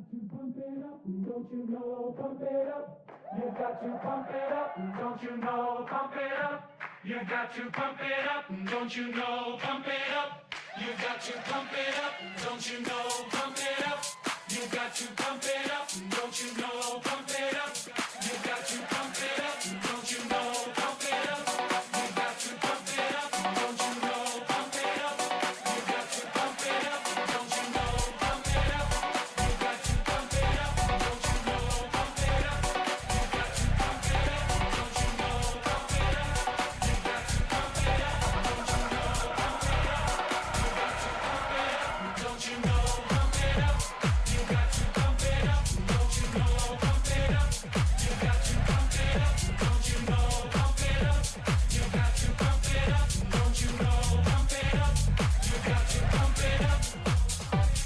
got to pump it up, don't you know? Pump it up. You got to pump it up, don't you know? Pump it up. You got to pump it up, don't you know? Pump it up. You got to pump it up, don't you know? Pump it up. You got to pump it up, don't you know? Pump it up. You got to pump it up, don't you know? Pump it up. You got to pump it up, don't you know? Pump it up. You got to pump it up, don't you know? Pump it up. You got to pump it up, don't you know? Pump it up. You got to pump it up, don't you know? Pump it up. You got to pump it up, don't you know? Pump it up. You got to pump it up, don't you know? Pump it up.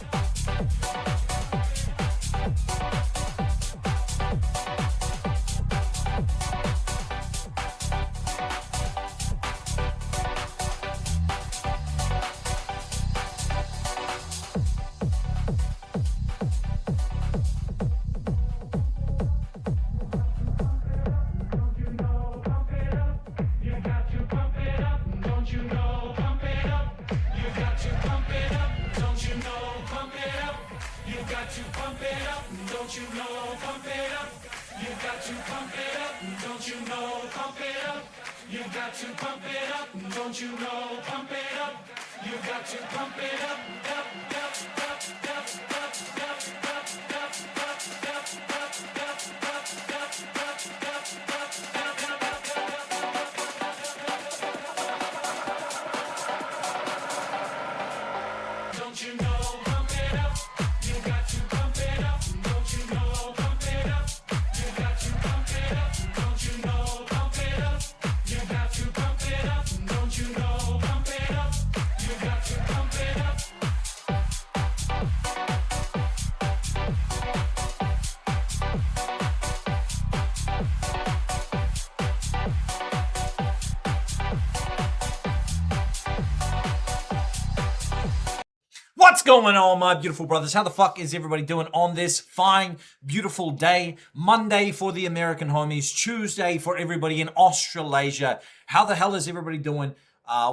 You got to pump it up, don't you know? Pump it up. You got to pump it up, don't you know? Pump it up. You got to pump it up, don't you know? Pump it up. You got to pump it up. Don't you know? Pump it up. You got to pump it up, don't you know? Pump it up. You got to pump it up, don't you know? Pump it up. You got to pump it up, don't you know? Pump it up. You got to pump it up, don't you know? Pump it up. You got to pump it up, don't you know? Pump it up. You got to pump it up, up, up, up, up, up, up, up, up, up, up, don't you know? Pump it up. You got to pump it up, don't you know? Pump it up. You got to pump it up, don't you know? Pump it up. You got to pump it up, don't you know? Pump it up. You got to pump it up. What's going on, my beautiful brothers? How the fuck is everybody doing on this fine, beautiful day? Monday for the American homies, Tuesday for everybody in Australasia. How the hell is everybody doing?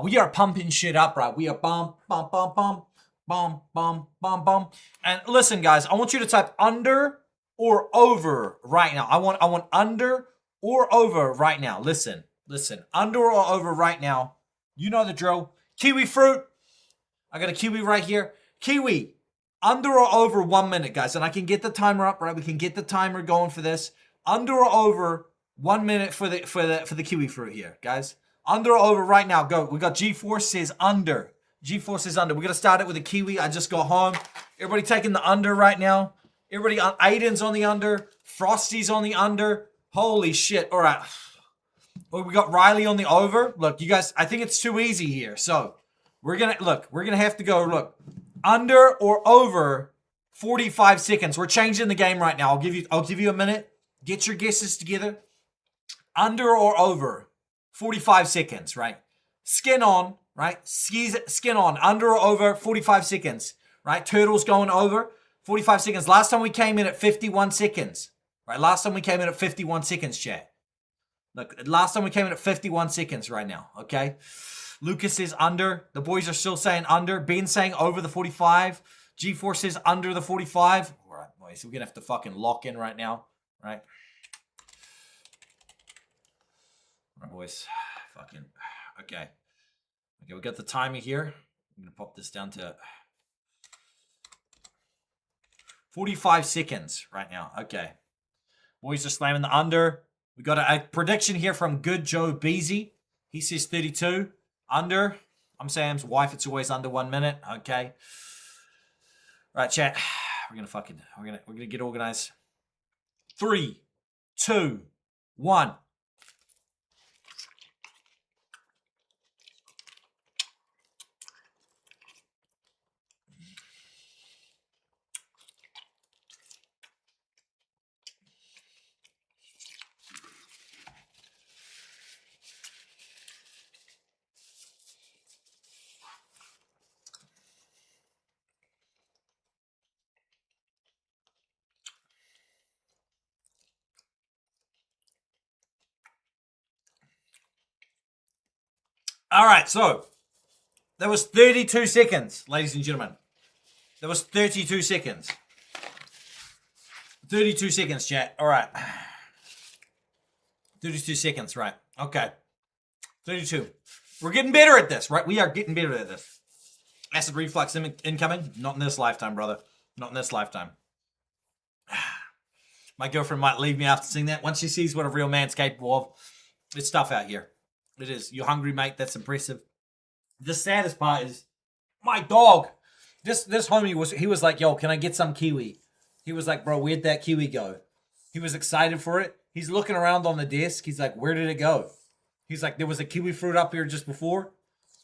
We are pumping shit up, right? We are bum, bum, bum, bum, bum, bum, bum, bum. And listen, guys, I want you to type under or over right now. I want under or over right now. Listen, under or over right now. You know the drill. Kiwi fruit. I got a kiwi right here. Kiwi, under or over 1 minute, guys. And I can get the timer up, right? We can get the timer going for this. Under or over 1 minute for the kiwi fruit here, guys. Under or over right now. Go. We got G4 says under. G4 says under. We're gonna start it with a kiwi. I just got home. Everybody taking the under right now. Everybody on Aiden's on the under. Frosty's on the under. Holy shit. All right. Well, we got Riley on the over. Look, you guys, I think it's too easy here. So we're gonna have to go, look, under or over 45 seconds. We're changing the game right now. I'll give you a minute. Get your guesses together. Under or over 45 seconds, right? Skin on, right? Skin on. Under or over 45 seconds, right? Turtles going over 45 seconds. Last time we came in at 51 seconds, right? Last time we came in at 51 seconds, chat. Look, last time we came in at 51 seconds right now, okay? Lucas is under. The boys are still saying under. Ben's saying over the 45. G4 says under the 45. All right, boys, we're going to have to fucking lock in right now, right? All right, boys. Fucking, okay. Okay, we got the timer here. I'm going to pop this down to 45 seconds right now. Okay. Boys are slamming the under. We got a prediction here from Good Joe Beasy. He says 32. Under. I'm Sam's wife. It's always under 1 minute. Okay. Right, chat. We're gonna get organized. 3, 2, 1. All right, so that was 32 seconds, ladies and gentlemen. That was 32 seconds. 32 seconds, chat. All right. 32 seconds, right. Okay. 32. We're getting better at this, right? We are getting better at this. Acid reflux incoming? Not in this lifetime, brother. Not in this lifetime. My girlfriend might leave me after seeing that. Once she sees what a real man's capable of, it's tough out here. It is. You're hungry, mate. That's impressive. The saddest part is my dog. This homie was like, yo, can I get some kiwi? He was like, bro, where'd that kiwi go? He was excited for it. He's looking around on the desk. He's like, where did it go? He's like, there was a kiwi fruit up here just before,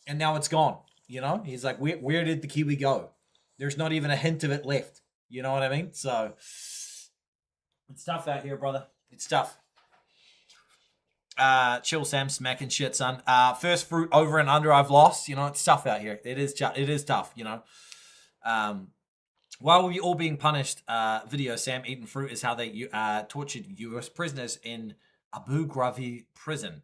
and now it's gone. You know? He's like, where did the kiwi go? There's not even a hint of it left. You know what I mean? So, it's tough out here, brother. It's tough. Chill, Sam, smacking shit, son. First fruit over and under, I've lost. You know, it's tough out here. It is tough, you know. While we all being punished, video, Sam eating fruit is how they tortured U.S. prisoners in Abu Ghraib prison.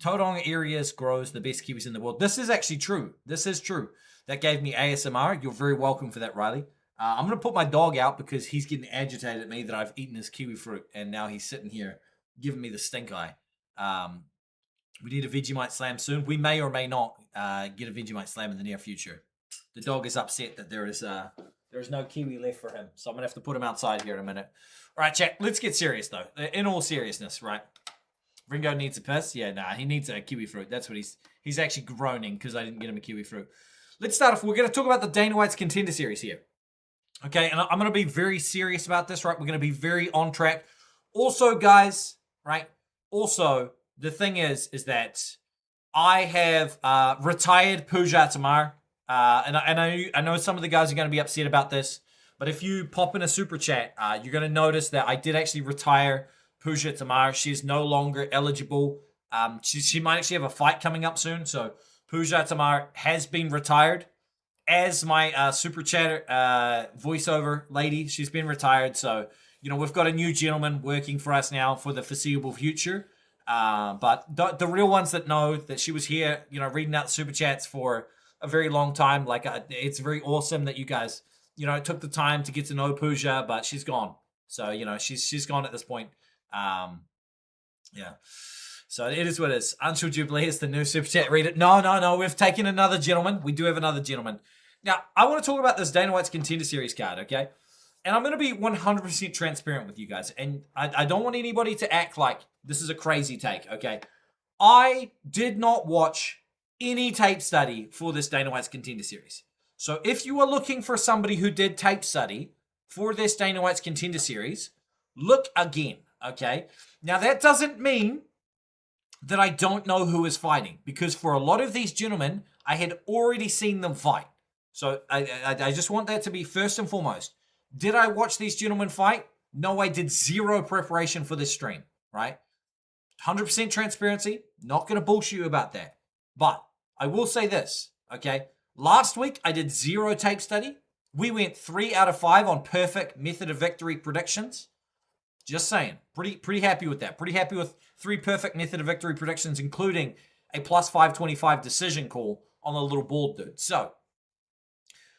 Todong areas grows the best kiwis in the world. This is actually true. This is true. That gave me ASMR. You're very welcome for that, Riley. I'm going to put my dog out because he's getting agitated at me that I've eaten his kiwi fruit, and now he's sitting here giving me the stink eye. We need a Vegemite Slam soon. We may or may not get a Vegemite Slam in the near future. The dog is upset that there is no kiwi left for him, so I'm going to have to put him outside here in a minute. All right, chat, let's get serious, though. In all seriousness, right? Ringo needs a piss? Yeah, nah, he needs a kiwi fruit. That's what he's actually groaning because I didn't get him a kiwi fruit. Let's start off. We're going to talk about the Dana White's Contender Series here. Okay, and I'm going to be very serious about this, right? We're going to be very on track. Also, guys, right? Also, the thing is that I have retired Pooja Tamar. And I know some of the guys are going to be upset about this, but if you pop in a super chat, you're going to notice that I did actually retire Pooja Tamar. She is no longer eligible. She might actually have a fight coming up soon. So Pooja Tamar has been retired as my super chat voiceover lady. She's been retired. So, you know, we've got a new gentleman working for us now for the foreseeable future. But the real ones that know that she was here, you know, reading out super chats for a very long time. Like, it's very awesome that you guys, you know, took the time to get to know Pooja, but she's gone. So, you know, she's gone at this point. Yeah. So it is what it is. Anshul Jubilee is the new super chat reader. No. We've taken another gentleman. We do have another gentleman. Now, I want to talk about this Dana White's Contender Series card, okay? And I'm going to be 100% transparent with you guys. And I don't want anybody to act like this is a crazy take, okay? I did not watch any tape study for this Dana White's Contender Series. So if you are looking for somebody who did tape study for this Dana White's Contender Series, look again, okay? Now, that doesn't mean that I don't know who is fighting, because for a lot of these gentlemen, I had already seen them fight. So I just want that to be first and foremost. Did I watch these gentlemen fight? No, I did zero preparation for this stream, right? 100% transparency. Not going to bullshit you about that. But I will say this, okay? Last week, I did zero tape study. We went 3 out of 5 on perfect method of victory predictions. Just saying. Pretty happy with that. Pretty happy with 3 perfect method of victory predictions, including a plus 525 decision call on the little bald dude. So,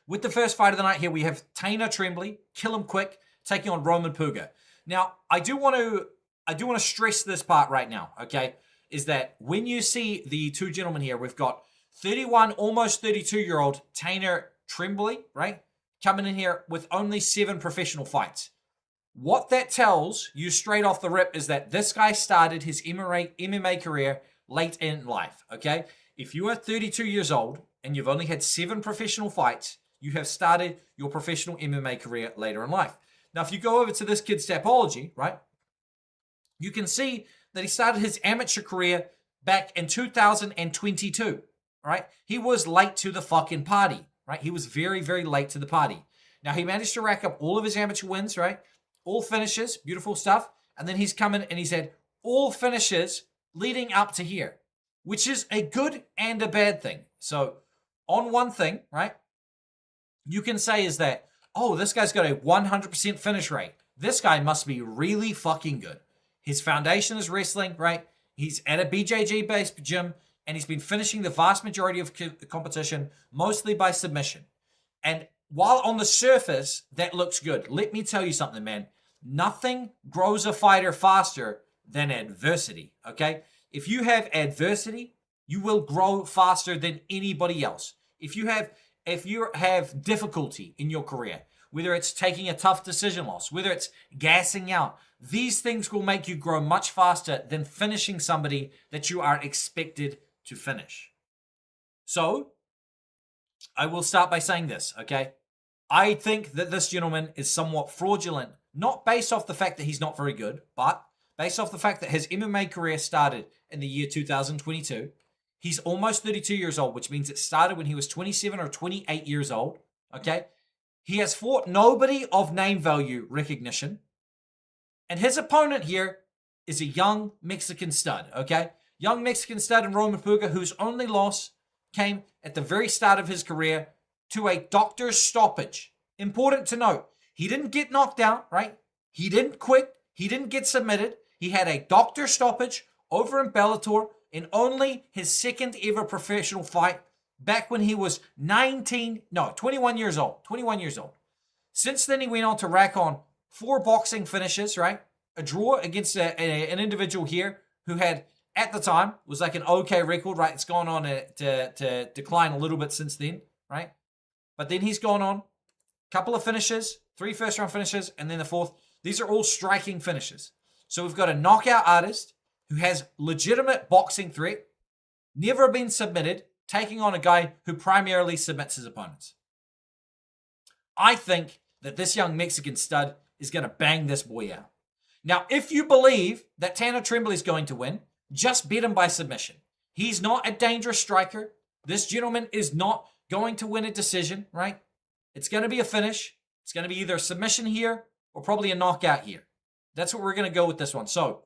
with the first fight of the night here, we have Taina Tremblay, Kill Him Quick, taking on Roman Puga. Now, I do want to stress this part right now, okay? Is that when you see the two gentlemen here, we've got 31, almost 32-year-old Taina Tremblay, right? Coming in here with only 7 professional fights. What that tells you straight off the rip is that this guy started his MMA career late in life, okay? If you are 32 years old and you've only had 7 professional fights, you have started your professional MMA career later in life. Now, if you go over to this kid's Tapology, right, you can see that he started his amateur career back in 2022, right? He was late to the fucking party, right? He was very, very late to the party. Now, he managed to rack up all of his amateur wins, right? All finishes, beautiful stuff. And then he's come in and he's had all finishes leading up to here, which is a good and a bad thing. So, on one thing, right, you can say is that, oh, this guy's got a 100% finish rate. This guy must be really fucking good. His foundation is wrestling, right? He's at a BJJ-based gym. and he's been finishing the vast majority of the competition mostly by submission. And while on the surface, that looks good, let me tell you something, man. Nothing grows a fighter faster than adversity, okay? If you have adversity, you will grow faster than anybody else. If you have difficulty in your career, whether it's taking a tough decision loss, whether it's gassing out, these things will make you grow much faster than finishing somebody that you are expected to finish. So, I will start by saying this, okay? I think that this gentleman is somewhat fraudulent, not based off the fact that he's not very good, but based off the fact that his MMA career started in the year 2022. He's almost 32 years old, which means it started when he was 27 or 28 years old, okay? He has fought nobody of name value recognition. And his opponent here is a young Mexican stud, okay? Young Mexican stud in Roman Puga, whose only loss came at the very start of his career to a doctor's stoppage. Important to note, he didn't get knocked out, right? He didn't quit. He didn't get submitted. He had a doctor stoppage over in Bellator in only his second ever professional fight back when he was 21 years old. 21 years old. Since then, he went on to rack on 4 boxing finishes, right? A draw against an individual here who had, at the time, was like an okay record, right? It's gone on to decline a little bit since then, right? But then he's gone on a couple of finishes, 3 first-round finishes, and then the 4th. These are all striking finishes. So we've got a knockout artist who has legitimate boxing threat, never been submitted, taking on a guy who primarily submits his opponents. I think that this young Mexican stud is going to bang this boy out. Now, if you believe that Tanner Tremblay is going to win, just beat him by submission. He's not a dangerous striker. This gentleman is not going to win a decision, right? It's going to be a finish. It's going to be either a submission here or probably a knockout here. That's what we're going to go with this one. So,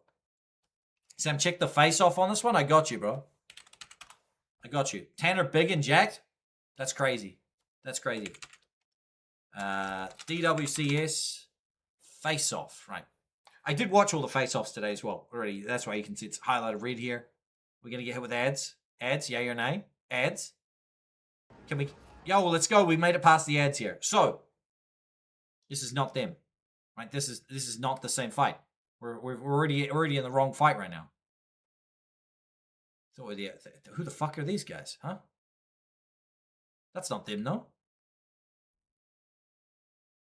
Sam, check the face-off on this one. I got you, bro. I got you. Tanner big and jacked? That's crazy. That's crazy. DWCS face-off, right. I did watch all the face-offs today as well already. That's why you can see it's highlighted red here. We're going to get hit with ads. Ads, yay or nay? Ads. Can we... Yo, let's go. We made it past the ads here. So, this is not them. Right? This is not the same fight. We're already in the wrong fight right now. So who the fuck are these guys, huh? That's not them, no?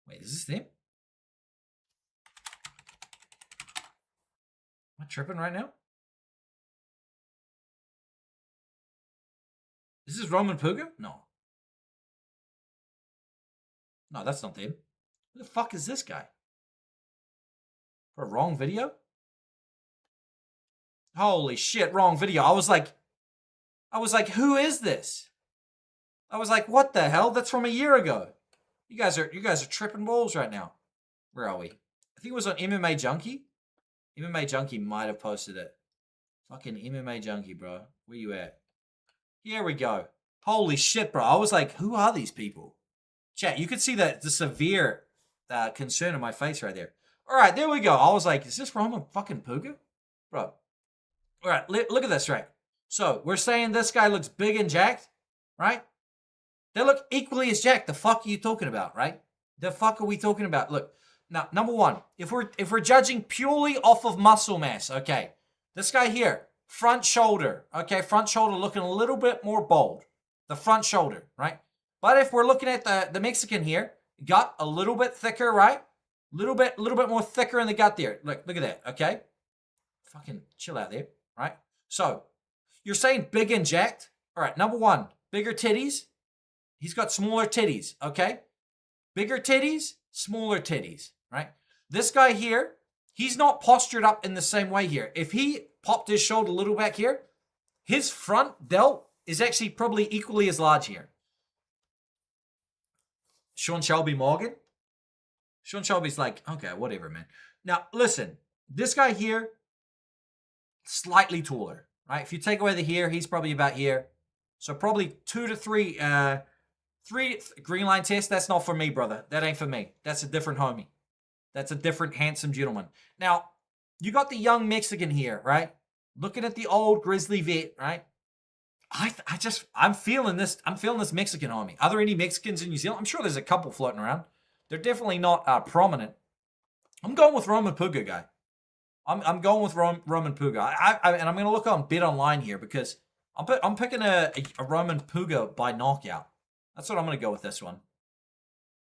Wait, is this them? Am I tripping right now? Is this Roman Puga? No. No, that's not them. Who the fuck is this guy? For a wrong video? Holy shit, wrong video. I was like, who is this? I was like, what the hell? That's from a year ago. You guys are tripping balls right now. Where are we? I think it was on MMA Junkie. MMA Junkie might have posted it. Fucking MMA Junkie, bro. Where you at? Here we go. Holy shit, bro. I was like, who are these people? Chat, you could see the severe concern in my face right there. All right, there we go. I was like, is this Roman fucking Puga? Bro. All right, look at this, right? So, we're saying this guy looks big and jacked, right? They look equally as jacked. The fuck are you talking about, right? The fuck are we talking about? Look, now, number one, if we're judging purely off of muscle mass, okay, this guy here, front shoulder, okay, front shoulder looking a little bit more bold. The front shoulder, right? But if we're looking at the Mexican here, gut a little bit thicker, right? Little bit more thicker in the gut there. Look at that, okay? Fucking chill out there, right? So, you're saying big and jacked? All right, number one, bigger titties. He's got smaller titties, okay? Bigger titties, smaller titties, right? This guy here, he's not postured up in the same way here. If he popped his shoulder a little back here, his front delt is actually probably equally as large here. Sean Shelby Morgan? Sean Shelby's like, okay, whatever, man. Now, listen, this guy here, slightly taller, right? If you take away the hair, he's probably about here. So probably 2 to 3, 3 green line test. That's not for me, brother. That ain't for me. That's a different homie. That's a different handsome gentleman. Now, you got the young Mexican here, right? Looking at the old grizzly vet, right? I'm feeling this. I'm feeling this Mexican on me. Are there any Mexicans in New Zealand? I'm sure there's a couple floating around. They're definitely not prominent. I'm going with Roman Puga, guy. I'm going with Roman Puga. And I'm going to look on Bet Online here because I'm picking a Roman Puga by knockout. That's what I'm going to go with this one.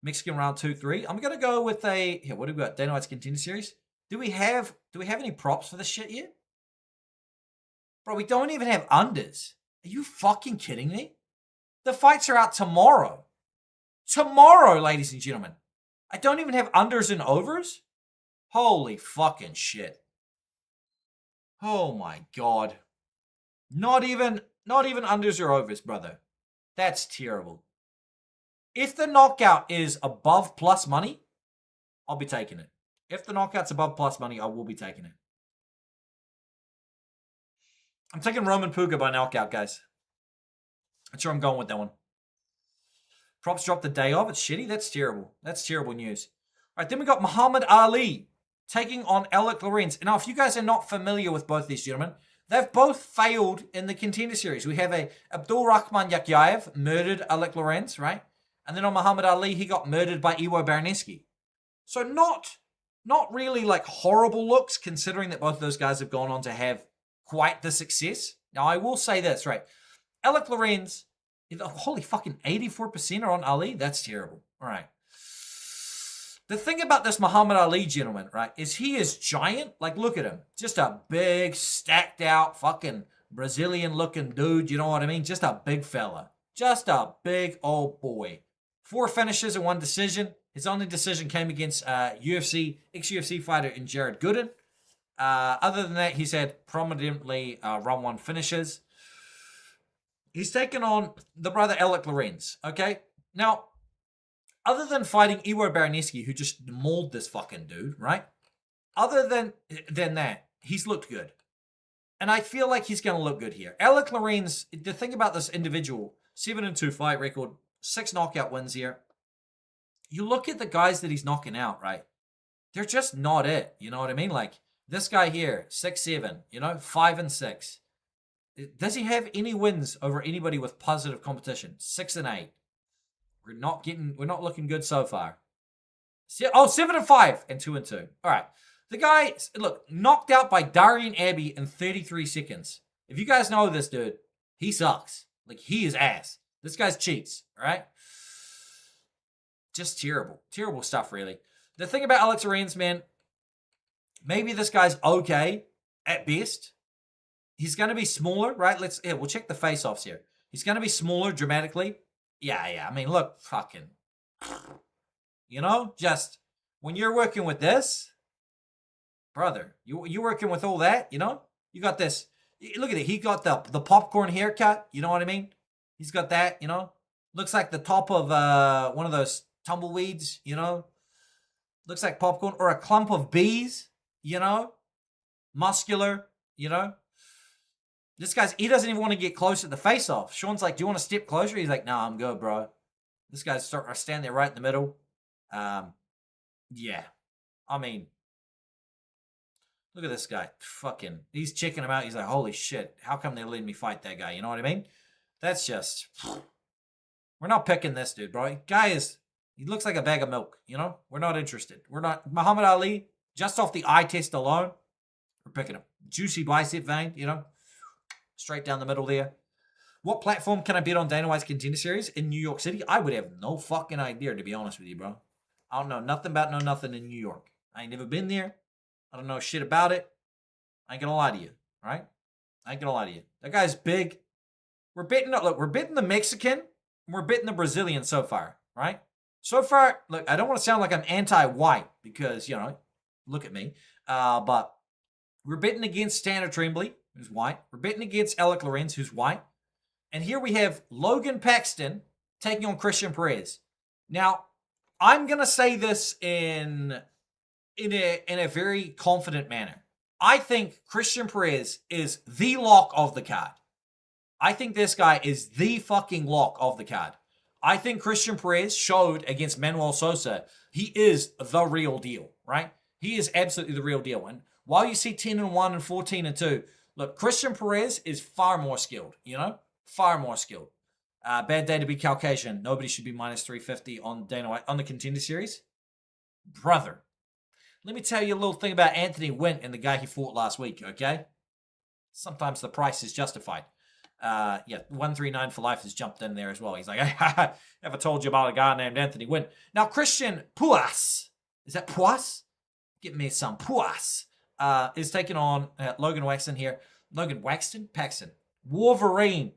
Mexican round 2-3. I'm going to go with a here. What do we got? Dana White's Contender Series. Do we have any props for this shit yet? Bro, we don't even have unders. Are you fucking kidding me? The fights are out tomorrow. Tomorrow, ladies and gentlemen. I don't even have unders and overs? Holy fucking shit. Oh my god. Not even unders or overs, brother. That's terrible. If the knockout is above plus money, I'll be taking it. If the knockout's above plus money, I will be taking it. I'm taking Roman Puga by knockout, guys. That's where I'm going with that one. Props dropped the day of. It's shitty. That's terrible. That's terrible news. All right, then we got Muhammad Ali taking on Alec Lorenz. Now, if you guys are not familiar with both these gentlemen, they've both failed in the Contender Series. We have Abdul Rahman Yakyaev murdered Alec Lorenz, right? And then on Muhammad Ali, he got murdered by Iwo Baraneski. So not really like horrible looks, considering that both of those guys have gone on to have quite the success. Now, I will say this, right? Alec Lorenz, holy fucking 84% are on Ali. That's terrible. All right. The thing about this Muhammad Ali gentleman, right, is he is giant. Like, look at him. Just a big, stacked out, fucking Brazilian-looking dude. You know what I mean? Just a big fella. Just a big old boy. 4 finishes and 1 decision. His only decision came against ex-UFC fighter in Jared Gooden. Other than that, he's had prominently round 1 finishes. He's taken on the brother Alec Lorenz, okay? Now, other than fighting Iwo Baraneski, who just mauled this fucking dude, right? Other than that, he's looked good. And I feel like he's going to look good here. Alec Lorenz, the thing about this individual, 7-2 fight record, 6 knockout wins here. You look at the guys that he's knocking out, right? They're just not it. You know what I mean? Like, this guy here, 6-7, 5-6. Does he have any wins over anybody with positive competition? 6-8. We're not looking good so far. 7-5 and 2-2. All right. The guy, look, knocked out by Darian Abbey in 33 seconds. If you guys know this dude, he sucks. Like, he is ass. This guy's cheats, all right? Just terrible. Terrible stuff, really. The thing about Alex Lorenz, man, maybe this guy's okay at best. He's going to be smaller, right? We'll check the face-offs here. He's going to be smaller dramatically. Yeah. I mean, look, fucking, just when you're working with this, brother, you're working with all that, you got this. Look at it. He got the popcorn haircut. You know what I mean? He's got that, looks like the top of one of those tumbleweeds, looks like popcorn or a clump of bees, muscular, This he doesn't even want to get close at the face-off. Sean's like, do you want to step closer? He's like, nah, I'm good, bro. This guy's standing there right in the middle. Yeah. I mean, look at this guy. Fucking, he's checking him out. He's like, holy shit, how come they're letting me fight that guy? You know what I mean? That's just, we're not picking this dude, bro. He looks like a bag of milk, We're not interested. We're not, Muhammad Ali, just off the eye test alone, we're picking him. Juicy bicep vein, Straight down the middle there. What platform can I bet on Dana White's Contender Series in New York City? I would have no fucking idea, to be honest with you, bro. I don't know nothing about nothing in New York. I ain't never been there. I don't know shit about it. I ain't gonna lie to you, all right? I ain't gonna lie to you. That guy's big. We're betting the Mexican, and we're betting the Brazilian so far, right? So far, look, I don't want to sound like I'm anti-white because, look at me. But we're betting against Tanner Tremblay, who's white. We're betting against Alec Lorenz, who's white. And here we have Logan Paxton taking on Christian Perez. Now, I'm going to say this in a very confident manner. I think Christian Perez is the lock of the card. I think this guy is the fucking lock of the card. I think Christian Perez showed against Manuel Sosa, he is the real deal, right? He is absolutely the real deal. And while you see 10-1 and 14-2, look, Christian Perez is far more skilled, far more skilled. Bad day to be Caucasian. Nobody should be minus 350 on Dana White on the Contender Series. Brother, let me tell you a little thing about Anthony Wynn and the guy he fought last week, okay? Sometimes the price is justified. 139 for life has jumped in there as well. He's like, I ever told you about a guy named Anthony Wynn. Now, Christian Puas, is that Puas? Give me some Puas. Is taking on Logan Waxton here. Logan Waxton? Paxton. Wolverine.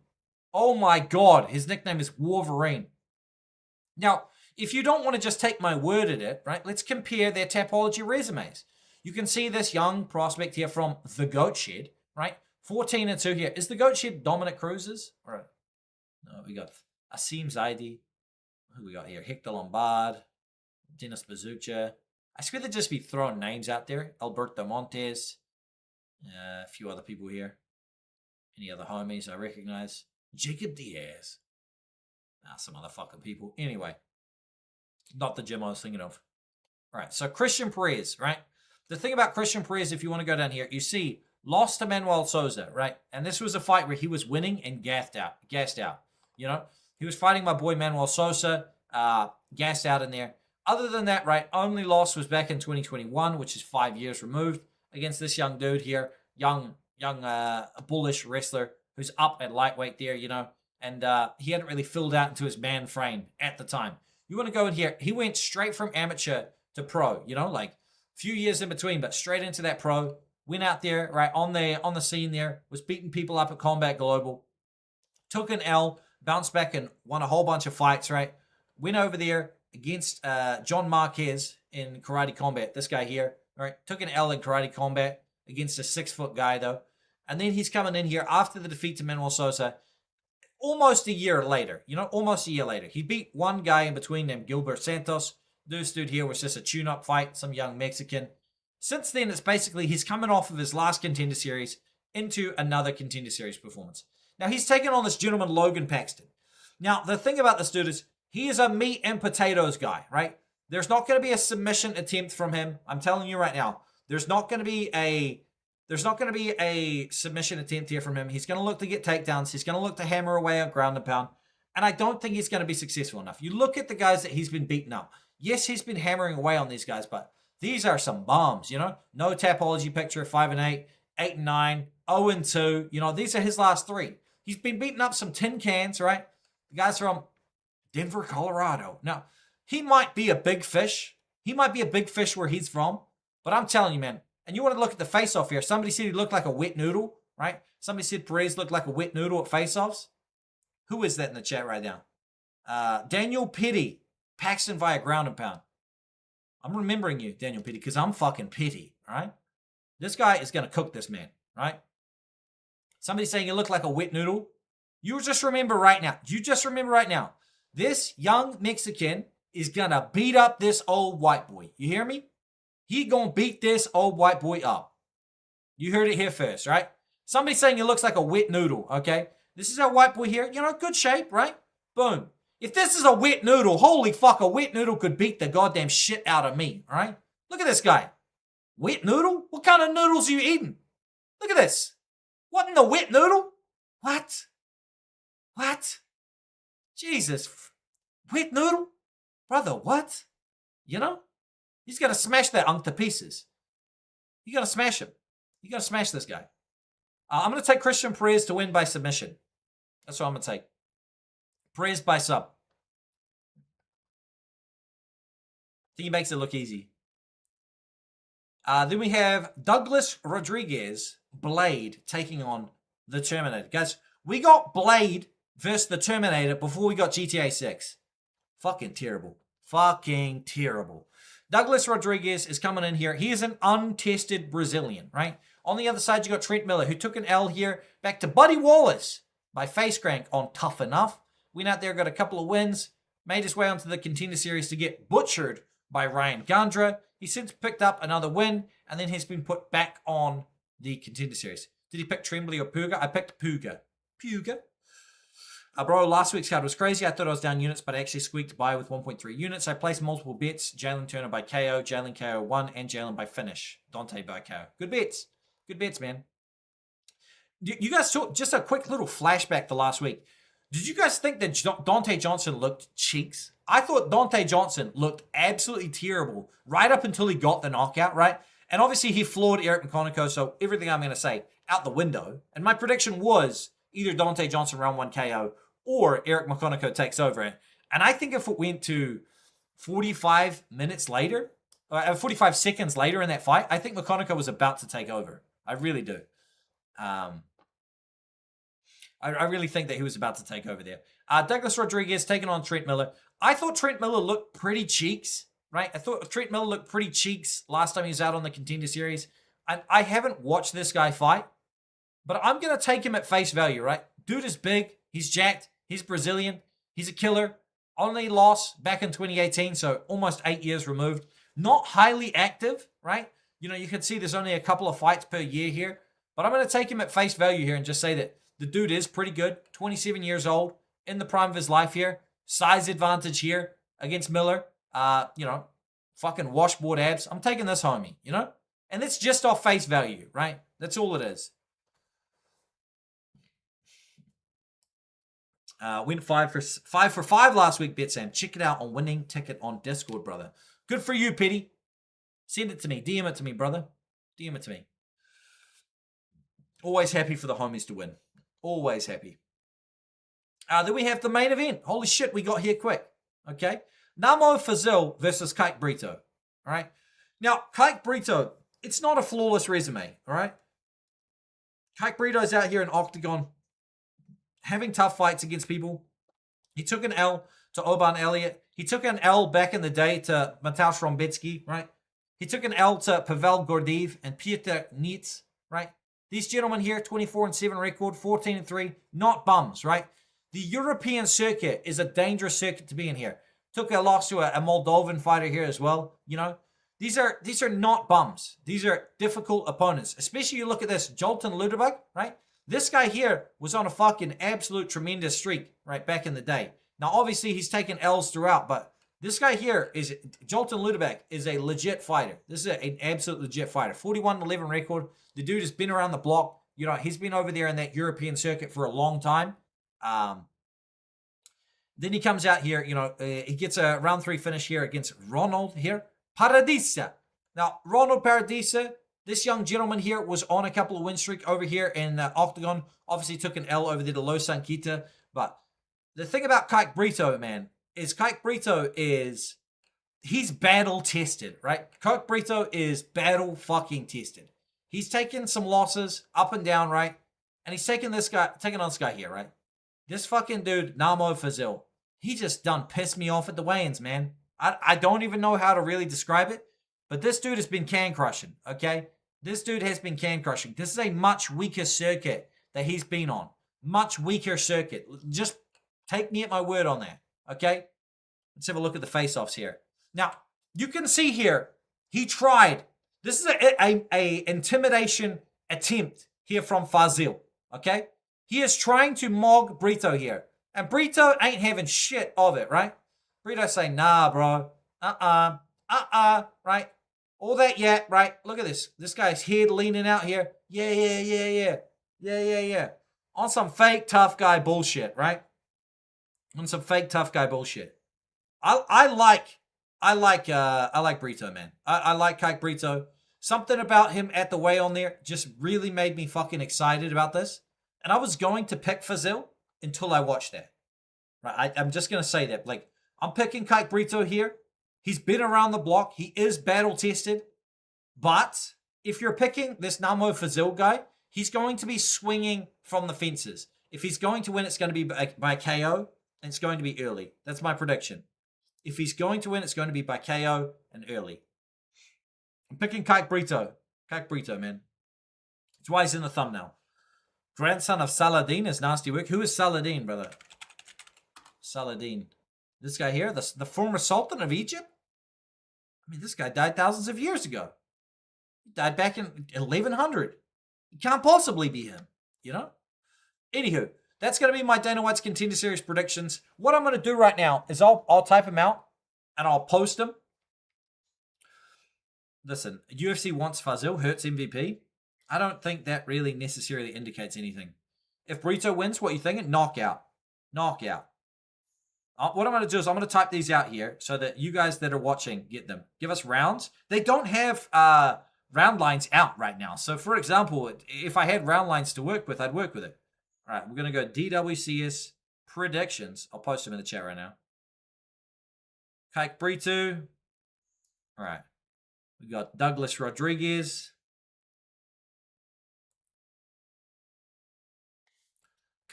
Oh my God, his nickname is Wolverine. Now, if you don't want to just take my word at it, right, let's compare their Tapology resumes. You can see this young prospect here from the Goat Shed, right? 14-2 here. Is the Goat Shed Dominic Cruz's? All right. No, we got Asim Zaidi. Who we got here? Hector Lombard. Dennis Bazoocha. I swear they'd just be throwing names out there. Alberto Montes. A few other people here. Any other homies I recognize? Jacob Diaz. Some other fucking people. Anyway. Not the gym I was thinking of. All right, so Christian Perez, right? The thing about Christian Perez, if you want to go down here, you see, lost to Manuel Souza, right? And this was a fight where he was winning and gassed out. You know? He was fighting my boy Manuel Souza, gassed out in there. Other than that, right, only loss was back in 2021, which is 5 years removed, against this young dude here, young, bullish wrestler who's up at lightweight there, you know, and he hadn't really filled out into his man frame at the time. You want to go in here, he went straight from amateur to pro, you know, like a few years in between, but straight into that pro, went out there, right, on the scene there, was beating people up at Combat Global, took an L, bounced back and won a whole bunch of fights, right, went over there against John Marquez in Karate Combat, this guy here, right, took an L in Karate Combat against a 6-foot guy, though, and then he's coming in here after the defeat to Manuel Souza, almost a year later, he beat one guy in between named Gilbert Santos. This dude here was just a tune-up fight, some young Mexican. Since then, it's basically he's coming off of his last Contender Series into another Contender Series performance. Now, he's taken on this gentleman, Logan Paxton. Now, the thing about this dude is he is a meat and potatoes guy, right? There's not going to be a submission attempt from him. I'm telling you right now. There's not going to be a submission attempt here from him. He's going to look to get takedowns. He's going to look to hammer away on ground and pound. And I don't think he's going to be successful enough. You look at the guys that he's been beating up. Yes, he's been hammering away on these guys, but these are some bombs, you know? No Tapology picture, 5-8, 8-9, 0-2. You know, these are his last 3. He's been beating up some tin cans, right? The guy's from Denver, Colorado. Now, he might be a big fish. He might be a big fish where he's from. But I'm telling you, man, and you want to look at the face-off here. Somebody said he looked like a wet noodle, right? Somebody said Perez looked like a wet noodle at face-offs. Who is that in the chat right now? Daniel Petty. Paxton via ground and pound. I'm remembering you, Daniel Petty, because I'm fucking petty, all right? This guy is going to cook this man, right? Somebody saying you look like a wet noodle. You just remember right now. This young Mexican is going to beat up this old white boy. You hear me? He going to beat this old white boy up. You heard it here first, right? Somebody saying he looks like a wet noodle, okay? This is our white boy here. You know, good shape, right? Boom. If this is a wet noodle, holy fuck, a wet noodle could beat the goddamn shit out of me, all right? Look at this guy. Wet noodle? What kind of noodles are you eating? Look at this. What in the wet noodle? What? Jesus. Wet noodle? Brother, what? You know? He's going to smash that unk to pieces. You got to smash him. You got to smash this guy. I'm going to take Christian Perez to win by submission. That's what I'm going to take. Perez by sub. I think he makes it look easy. Then we have Douglas Rodrigues, Blade, taking on the Terminator. Guys, we got Blade versus the Terminator before we got GTA 6. Fucking terrible. Douglas Rodrigues is coming in here. He is an untested Brazilian, right? On the other side, you got Trent Miller, who took an L here back to Buddy Wallace by face crank on Tough Enough. Went out there, got a couple of wins, made his way onto the Contender Series to get butchered by Ryan Gandra. He's since picked up another win, and then he's been put back on the Contender Series. Did he pick Tremblay or Puga? I picked Puga. Bro, last week's card was crazy. I thought I was down units, but I actually squeaked by with 1.3 units. I placed multiple bets. Jalen Turner by KO, Jalen KO 1, and Jalen by finish. Dante by KO. Good bets, man. You guys saw just a quick little flashback to last week. Did you guys think that Dante Johnson looked cheeks? I thought Dante Johnson looked absolutely terrible right up until he got the knockout, right? And obviously he floored Eric McConaughey, so everything I'm going to say out the window. And my prediction was either Dante Johnson round 1 KO or Eric McConaughey takes over. And I think if it went to 45 minutes later, 45 seconds later in that fight, I think McConaughey was about to take over. I really do. I really think that he was about to take over there. Douglas Rodrigues taking on Trent Miller. I thought Trent Miller looked pretty cheeks, right? I thought Trent Miller looked pretty cheeks last time he was out on the Contender Series. And I haven't watched this guy fight, but I'm going to take him at face value, right? Dude is big. He's jacked. He's Brazilian. He's a killer. Only loss back in 2018, so almost 8 years removed. Not highly active, right? You know, you can see there's only a couple of fights per year here, but I'm going to take him at face value here and just say that the dude is pretty good. 27 years old, in the prime of his life here. Size advantage here against Miller. Fucking washboard abs. I'm taking this homie, you know? And it's just off face value, right? That's all it is. Went 5 for 5 last week, BetSam. Check it out on Winning Ticket on Discord, brother. Good for you, Petty. Send it to me. DM it to me, brother. DM it to me. Always happy for the homies to win. Always happy. Then we have the main event. Holy shit, we got here quick. Okay. Namo Fazil versus Kike Brito. All right. Now, Kike Brito, it's not a flawless resume. All right. Kike Brito's out here in Octagon having tough fights against people. He took an L to Oban Elliott. He took an L back in the day to Mateusz Rombicki, right? He took an L to Pavel Gordiev and Piotr Nitz, right? These gentlemen here, 24-7 record, 14-3, not bums, right? The European circuit is a dangerous circuit to be in here. Took a loss to a Moldovan fighter here as well, you know? These are not bums. These are difficult opponents. Especially you look at this, Jolton Ludwig, right? This guy here was on a fucking absolute tremendous streak, right, back in the day. Now, obviously, he's taken L's throughout, but this guy here is, Jolton Ludwig is a legit fighter. This is an absolute legit fighter. 41-11 record. The dude has been around the block. You know, he's been over there in that European circuit for a long time. Then he comes out here, you know, he gets a round 3 finish here against Ronald here. Paradisa. Now, Ronald Paradisa, this young gentleman here was on a couple of win streak over here in Octagon. Obviously took an L over there to Los Sankita. But the thing about Kike Brito, man, is Kike Brito is, he's battle tested, right? Kike Brito is battle fucking tested. He's taken some losses up and down, right? And he's taking on this guy here, right? This fucking dude, Namo Fazil, he just done pissed me off at the weigh-ins, man. I don't even know how to really describe it, but this dude has been can crushing, okay? This dude has been can crushing. This is a much weaker circuit that he's been on. Much weaker circuit. Just take me at my word on that, okay? Let's have a look at the face-offs here. Now, you can see here, he tried. This is a intimidation attempt here from Fazil, okay? He is trying to mog Brito here. And Brito ain't having shit of it, right? Brito saying, nah, bro. Right? All that yet, right? Look at this. This guy's head leaning out here. Yeah. On some fake tough guy bullshit, right? On some fake tough guy bullshit. I like Brito, man. I like Kike Brito. Something about him at the weigh on there just really made me fucking excited about this. And I was going to pick Fazil until I watched that. Right? I'm just going to say that. Like, I'm picking Kike Brito here. He's been around the block. He is battle tested. But if you're picking this Namo Fazil guy, he's going to be swinging from the fences. If he's going to win, it's going to be by KO, and it's going to be early. That's my prediction. If he's going to win, it's going to be by KO and early. I'm picking Kike Brito. Kike Brito, man. That's why he's in the thumbnail. Grandson of Saladin is nasty work. Who is Saladin, brother? Saladin. This guy here, the former Sultan of Egypt? I mean, this guy died thousands of years ago. He died back in 1100. It can't possibly be him, you know? Anywho, that's going to be my Dana White's Contender Series predictions. What I'm going to do right now is I'll type them out and I'll post them. Listen, UFC wants Fazil, Hurts MVP. I don't think that really necessarily indicates anything. If Brito wins, what are you thinking? Knockout. Knockout. What I'm going to do is I'm going to type these out here so that you guys that are watching get them. Give us rounds. They don't have round lines out right now. So, for example, if I had round lines to work with, I'd work with it. All right, we're going to go DWCS predictions. I'll post them in the chat right now. Kike Brito. All right. We got Douglas Rodrigues.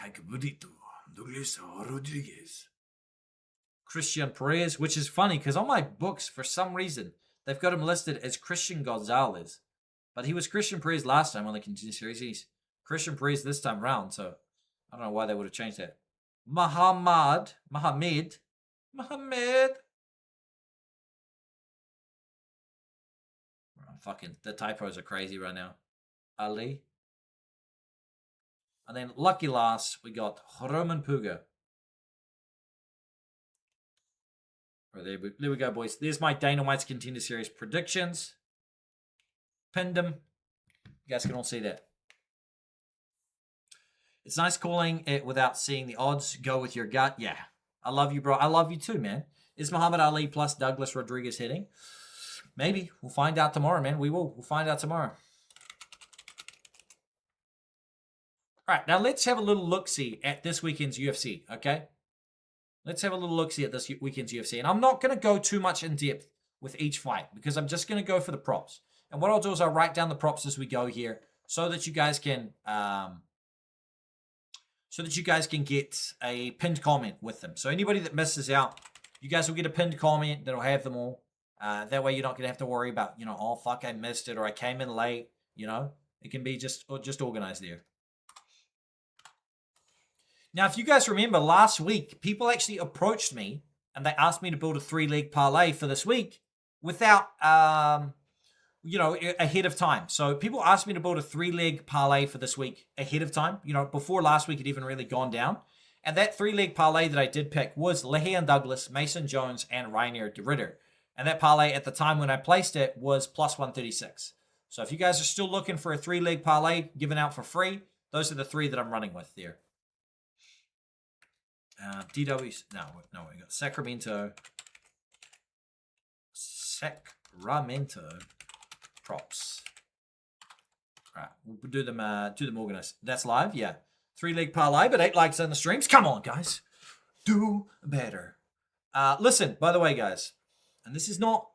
Kike Brito. Douglas Rodrigues. Christian Perez, which is funny because on my books, for some reason, they've got him listed as Christian Gonzalez. But he was Christian Perez last time on the Contender Series. He's Christian Perez this time round, so I don't know why they would have changed that. Mohammed. Fucking, the typos are crazy right now. Ali. And then lucky last, we got Roman Puga. Right, there we go, boys. There's my Dana White's Contender Series predictions. Pinned them. You guys can all see that. It's nice calling it without seeing the odds. Go with your gut. Yeah. I love you, bro. I love you too, man. Is Muhammad Ali plus Douglas Rodrigues hitting? Maybe. We'll find out tomorrow, man. We will. We'll find out tomorrow. All right, now let's have a little look-see at this weekend's UFC, okay? Let's have a little look-see at this weekend's UFC. And I'm not going to go too much in depth with each fight because I'm just going to go for the props. And what I'll do is I'll write down the props as we go here so that you guys can get a pinned comment with them. So anybody that misses out, you guys will get a pinned comment that'll have them all. That way you're not going to have to worry about, oh, fuck, I missed it or I came in late, It can be just organized there. Now, if you guys remember last week, people actually approached me and they asked me to build a 3-leg parlay for this week without, ahead of time. So people asked me to build a 3-leg parlay for this week ahead of time, before last week had even really gone down. And that 3-leg parlay that I did pick was Lehean Douglas, Mason Jones, and Reinier de Ridder. And that parlay at the time when I placed it was plus 136. So if you guys are still looking for a 3-leg parlay given out for free, those are the 3 that I'm running with there. We got Sacramento props. All right, we'll do them organized. That's live, yeah. 3-leg parlay, but 8 likes on the streams. Come on, guys, do better. Listen, by the way, guys, and this is not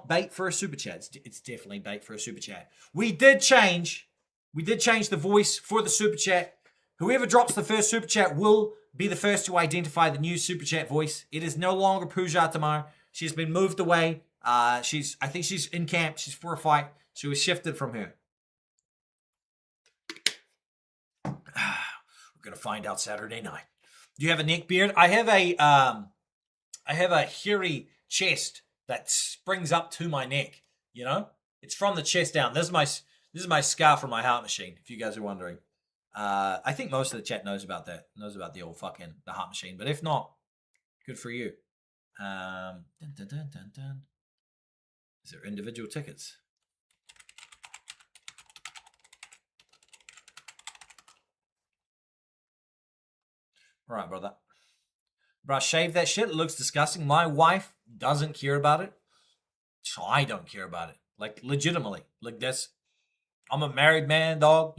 bait for a super chat. It's definitely bait for a super chat. We did change the voice for the super chat. Whoever drops the first super chat will be the first to identify the new super chat voice. It is no longer Pooja Tamar. She's been moved away. I think she's in camp. She's for a fight. She was shifted from her. We're gonna find out Saturday night. Do you have a neck beard? I have a hairy chest that springs up to my neck. It's from the chest down. This is my scar from my heart machine. If you guys are wondering. I think most of the chat knows about that. Knows about the heart machine. But if not, good for you. Is there individual tickets? All right, brother. Bro, shave that shit. It looks disgusting. My wife doesn't care about it. So I don't care about it. Like, legitimately. Like, I'm a married man, dog,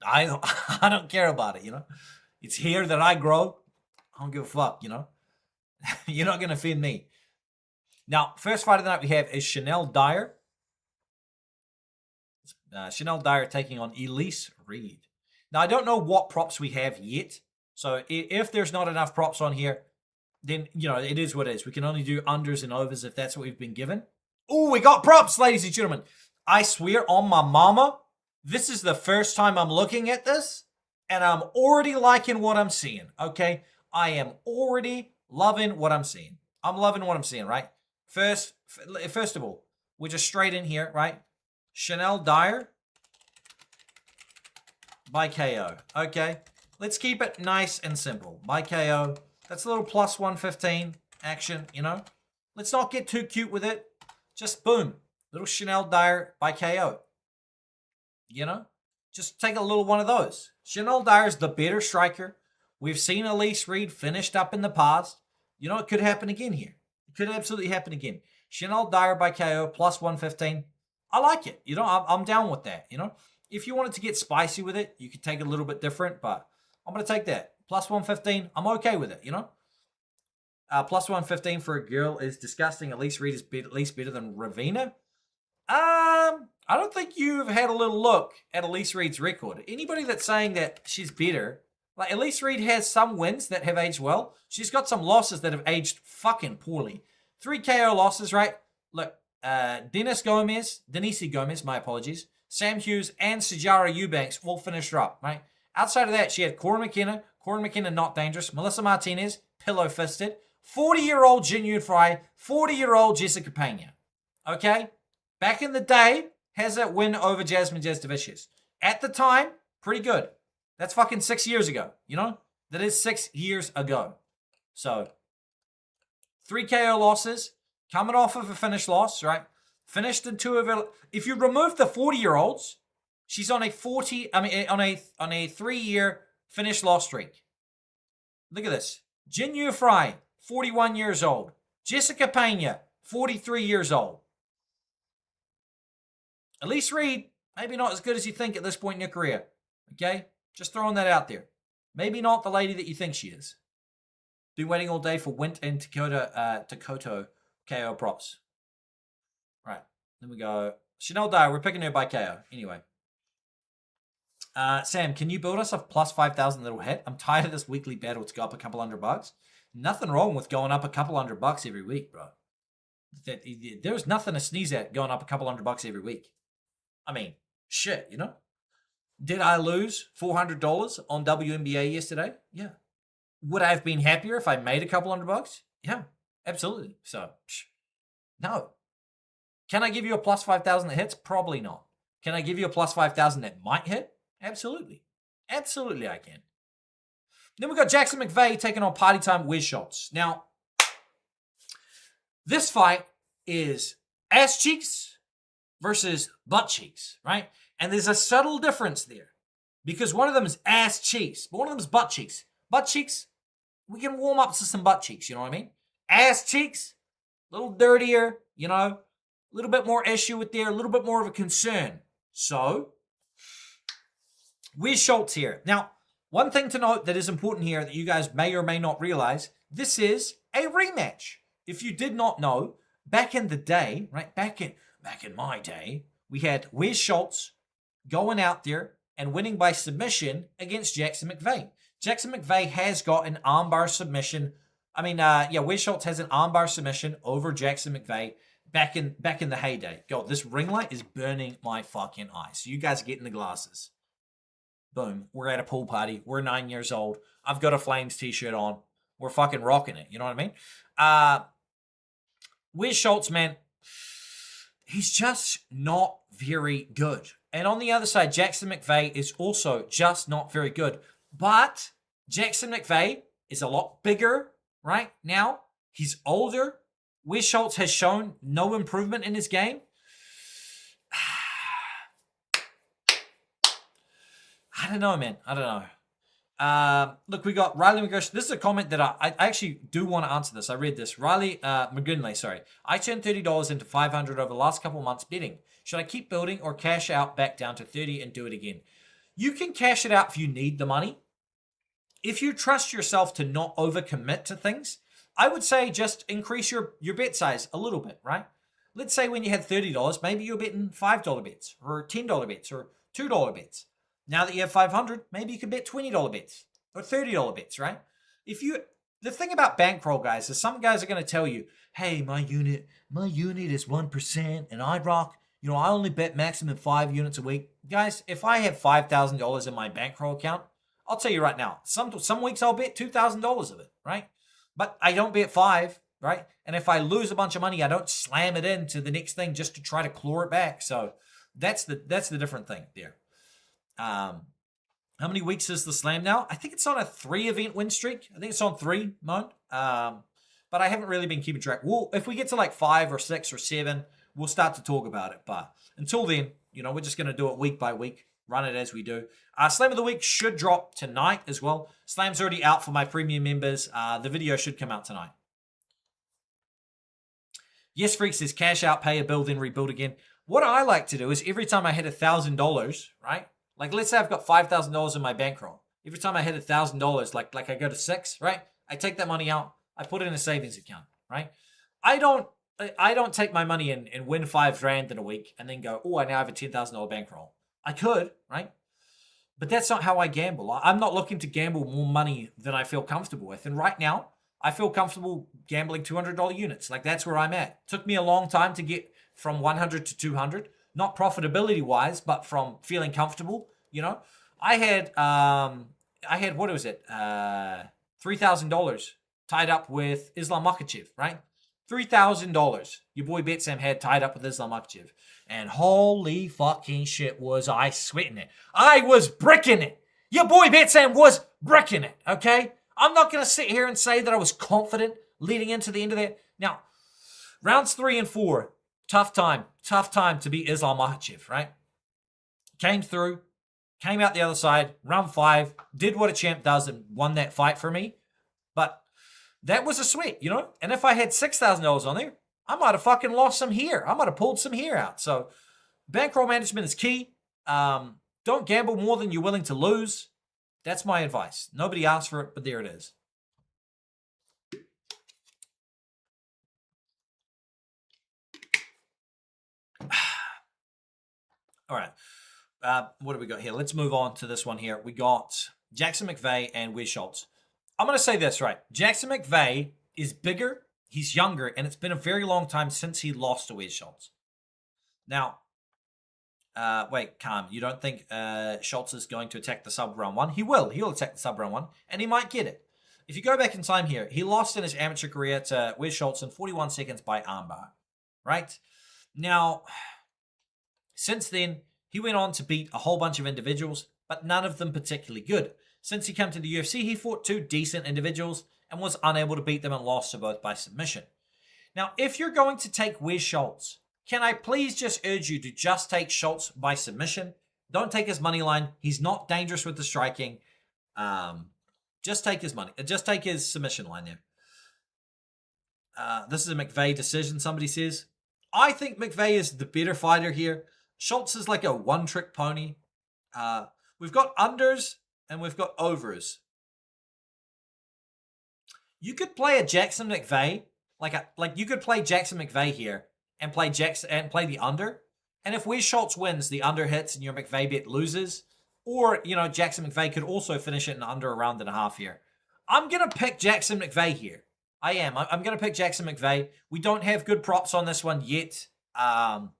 I don't care about it, It's hair that I grow. I don't give a fuck, You're not going to offend me. Now, first fight of the night we have is Chanel Dyer. Chanel Dyer taking on Elise Reed. Now, I don't know what props we have yet. So if there's not enough props on here, then, it is what it is. We can only do unders and overs if that's what we've been given. Oh, we got props, ladies and gentlemen. I swear on my mama, this is the first time I'm looking at this, and I'm already liking what I'm seeing, okay? I am already loving what I'm seeing. I'm loving what I'm seeing, right? First of all, we're just straight in here, right? Chanel Dyer by KO, okay? Let's keep it nice and simple. By KO, that's a little plus 115 action, Let's not get too cute with it. Just boom, little Chanel Dyer by KO. You know, just take a little one of those. Chanel Dyer's the better striker. We've seen Elise Reed finished up in the past. You know, it could happen again here. It could absolutely happen again. Chanel Dyer by KO plus 115. I like it. You know, I'm down with that. You know, if you wanted to get spicy with it, you could take it a little bit different, but I'm going to take that. Plus 115, I'm okay with it, you know? Plus 115 for a girl is disgusting. Elise Reed is at least better than Ravina. I don't think you've had a little look at Elise Reed's record. Anybody that's saying that she's better, like Elise Reed has some wins that have aged well. She's got some losses that have aged fucking poorly. 3 KO losses, right? Look, Denise Gomez, my apologies, Sam Hughes, and Sijara Eubanks all finished her up, right? Outside of that, she had Cora McKenna not dangerous, Melissa Martinez, pillow-fisted, 40-year-old Jin Yun Fry, 40-year-old Jessica Pena. Okay? Back in the day, has that win over Jasmine Jasdovicius. At the time, pretty good. That's fucking 6 years ago, you know? That is 6 years ago. So, 3 KO losses, coming off of a finish loss, right? Finished in 2 of her. If you remove the 40-year-olds, she's on a 3-year finish loss streak. Look at this. Jin Yu Fry, 41 years old. Jessica Pena, 43 years old. Elise Reed, maybe not as good as you think at this point in your career. Okay? Just throwing that out there. Maybe not the lady that you think she is. Been waiting all day for Wint and Takoto KO props. Right. Then we go. Chanel Dyer, we're picking her by KO. Anyway. Sam, can you build us a plus 5,000 that'll hit? I'm tired of this weekly battle to go up a couple $100. Nothing wrong with going up a couple $100 every week, bro. There's nothing to sneeze at going up a couple $100 every week. I mean, shit, you know? Did I lose $400 on WNBA yesterday? Yeah. Would I have been happier if I made a couple $100? Yeah, absolutely. So, no. Can I give you a plus 5,000 that hits? Probably not. Can I give you a plus 5,000 that might hit? Absolutely. Absolutely I can. Then we got Jackson McVeigh taking on Party Time Wiz Schultz. Now, this fight is ass cheeks versus butt cheeks, right? And there's a subtle difference there because one of them is ass cheeks, but one of them is butt cheeks. Butt cheeks, we can warm up to some butt cheeks, you know what I mean? Ass cheeks, a little dirtier, you know, a little bit more issue with there, a little bit more of a concern. So, Wiz Schultz here. Now, one thing to note that is important here that you guys may or may not realize, this is a rematch. If you did not know, back in the day, right, back in my day, we had Wiz Schultz going out there and winning by submission against Jackson McVeigh. Jackson McVeigh has got an armbar submission. Wiz Schultz has an armbar submission over Jackson McVeigh back in the heyday. God, this ring light is burning my fucking eyes. So you guys are getting the glasses. Boom. We're at a pool party. We're 9 years old. I've got a Flames t-shirt on. We're fucking rocking it. You know what I mean? Wiz Schultz, man, he's just not very good. And on the other side, Jackson McVeigh is also just not very good. But Jackson McVeigh is a lot bigger right now. He's older. Wiz Schultz has shown no improvement in his game. I don't know, man. I don't know. Look, we got Riley McGush. This is a comment that I actually do want to answer this. I read this. Riley McGinley, sorry. I turned $30 into $500 over the last couple months betting. Should I keep building or cash out back down to 30 and do it again? You can cash it out if you need the money. If you trust yourself to not overcommit to things, I would say just increase your bet size a little bit, right? Let's say when you had $30, maybe you're betting $5 bets or $10 bets or $2 bets. Now that you have 500, maybe you could bet $20 bets or $30 bets, right? The thing about bankroll, guys, is some guys are going to tell you, hey, my unit is 1% and I rock, I only bet maximum 5 units a week. Guys, if I have $5,000 in my bankroll account, I'll tell you right now, some weeks I'll bet $2,000 of it, right? But I don't bet 5, right? And if I lose a bunch of money, I don't slam it into the next thing just to try to claw it back. So that's the different thing there. How many weeks is the slam now? I think it's on a 3-event win streak. I think it's on 3, Moan. But I haven't really been keeping track. Well, if we get to like 5 or 6 or 7, we'll start to talk about it. But until then, we're just going to do it week by week, run it as we do. Slam of the Week should drop tonight as well. Slam's already out for my premium members. The video should come out tonight. Yes, Freak says cash out, pay a bill, then rebuild again. What I like to do is every time I hit $1,000, right? Like let's say I've got $5,000 in my bankroll. Every time I hit $1,000, like I go to 6, right? I take that money out. I put it in a savings account, right? I don't take my money in and win $5,000 in a week and then go, oh, I now have a $10,000 bankroll. I could, right? But that's not how I gamble. I'm not looking to gamble more money than I feel comfortable with. And right now, I feel comfortable gambling $200 units. Like that's where I'm at. Took me a long time to get from 100 to 200, not profitability wise, but from feeling comfortable. I had what was it? $3,000 tied up with Islam Makhachev, right? $3,000 your boy BetSam had tied up with Islam Makhachev. And holy fucking shit was I sweating it. I was bricking it. Your boy BetSam was bricking it, okay? I'm not going to sit here and say that I was confident leading into the end of that. Now, rounds 3 and 4, tough time to beat Islam Makhachev, right? Came through, came out the other side, round 5, did what a champ does and won that fight for me. But that was a sweat, And if I had $6,000 on there, I might have fucking lost some here. I might have pulled some here out. So bankroll management is key. Don't gamble more than you're willing to lose. That's my advice. Nobody asked for it, but there it is. All right. What do we got here? Let's move on to this one here. We got Jackson McVeigh and Wes Schultz. I'm going to say this, right? Jackson McVeigh is bigger, he's younger, and it's been a very long time since he lost to Wes Schultz. Now, wait, calm. You don't think Schultz is going to attack the sub round 1? He will. He'll attack the sub round 1, and he might get it. If you go back in time here, he lost in his amateur career to Wes Schultz in 41 seconds by armbar, right? Now, since then, he went on to beat a whole bunch of individuals, but none of them particularly good. Since he came to the UFC, he fought 2 decent individuals and was unable to beat them and lost to both by submission. Now, if you're going to take Wes Schultz, can I please just urge you to just take Schultz by submission? Don't take his money line. He's not dangerous with the striking. Just take his money. Just take his submission line there. This is a McVeigh decision, somebody says. I think McVeigh is the better fighter here. Schultz is like a one-trick pony. We've got unders and we've got overs. You could play a Jackson McVeigh, like you could play Jackson McVeigh here and play the under. And if Wes Schultz wins, the under hits and your McVeigh bet loses. Or, Jackson McVeigh could also finish it in under a round and a half here. I'm going to pick Jackson McVeigh here. I am. I'm going to pick Jackson McVeigh. We don't have good props on this one yet. So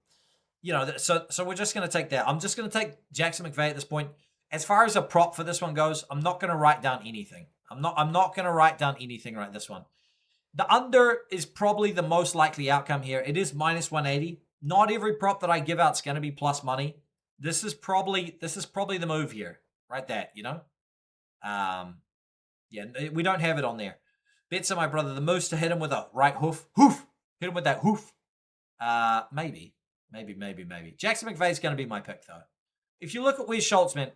we're just going to take that. I'm just going to take Jackson McVeigh at this point. As far as a prop for this one goes, I'm not going to write down anything. I'm not going to write down anything right this one. The under is probably the most likely outcome here. It is minus 180. Not every prop that I give out is going to be plus money. This is probably the move here. Right there, Yeah, we don't have it on there. BetSam, my brother, the move's to hit him with a right hoof. Hoof! Hit him with that hoof. Maybe. Jackson McVeigh is going to be my pick, though. If you look at Wes Schultz, man,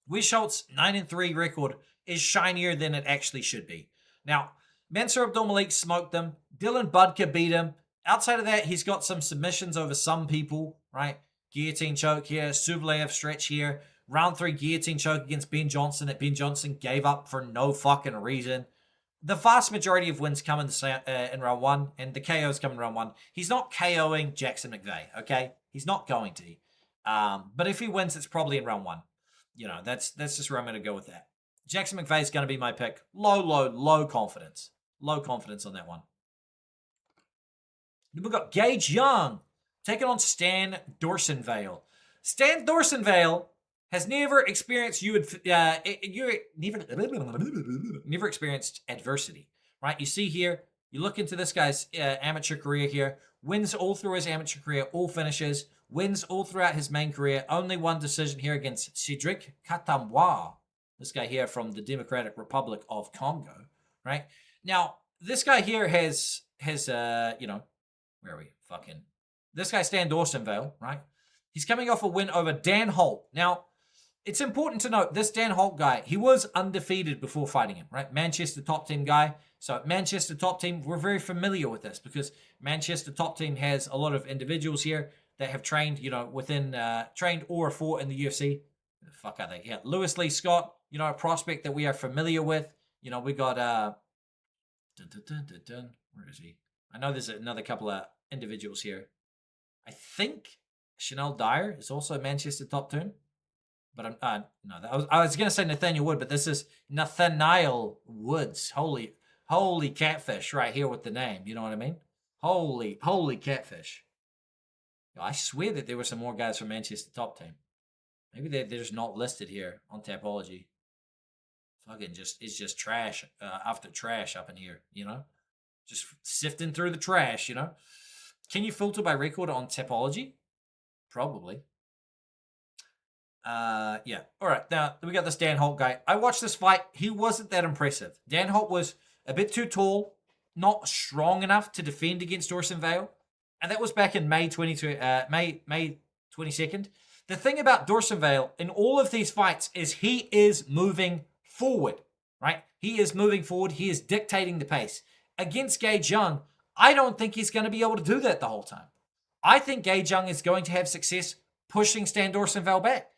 Wes Schultz 9-3 record is shinier than it actually should be. Now, Mansour Abdul-Malik smoked him. Dylan Budka beat him. Outside of that, he's got some submissions over some people, right? Guillotine choke here, Sublev stretch here. Round 3 guillotine choke against Ben Johnson that Ben Johnson gave up for no fucking reason. The vast majority of wins come in round 1, and the KOs come in round 1. He's not KOing Jackson McVeigh, okay? He's not going to. But if he wins, it's probably in round 1. That's just where I'm going to go with that. Jackson McVeigh is going to be my pick. Low confidence. Low confidence on that one. Then we've got Gage Young taking on Stan Dorsenvale. Stan Dorsenvale has never experienced never experienced adversity, right? You see here, you look into this guy's amateur career here, wins all through his amateur career, all finishes, wins all throughout his main career, only one decision here against Cedric Katamwa, this guy here from the Democratic Republic of Congo, right? Now, this guy here has where are we? Fucking this guy Stan Dorsenvale, right? He's coming off a win over Dan Holt. Now, it's important to note, this Dan Holt guy, he was undefeated before fighting him, right? Manchester top team guy. So Manchester top team, we're very familiar with this because Manchester top team has a lot of individuals here that have trained, trained or fought in the UFC. The fuck are they? Yeah, Lewis Lee Scott, a prospect that we are familiar with. We got, where is he? I know there's another couple of individuals here. I think Chanel Dyer is also Manchester top team. But I was going to say Nathaniel Wood, but this is Nathaniel Woods. Holy catfish right here with the name. You know what I mean? Holy catfish. I swear that there were some more guys from Manchester top team. Maybe they're just not listed here on Tapology. Fucking it's just trash after trash up in here, Just sifting through the trash, Can you filter by record on Tapology? Probably. Yeah. All right. Now, we got this Dan Holt guy. I watched this fight. He wasn't that impressive. Dan Holt was a bit too tall, not strong enough to defend against Dorsenvale. And that was back in May 22nd. The thing about Dorsenvale in all of these fights is he is moving forward, right? He is moving forward. He is dictating the pace. Against Gage Young, I don't think he's going to be able to do that the whole time. I think Gage Young is going to have success pushing Stan Dorsenvale back.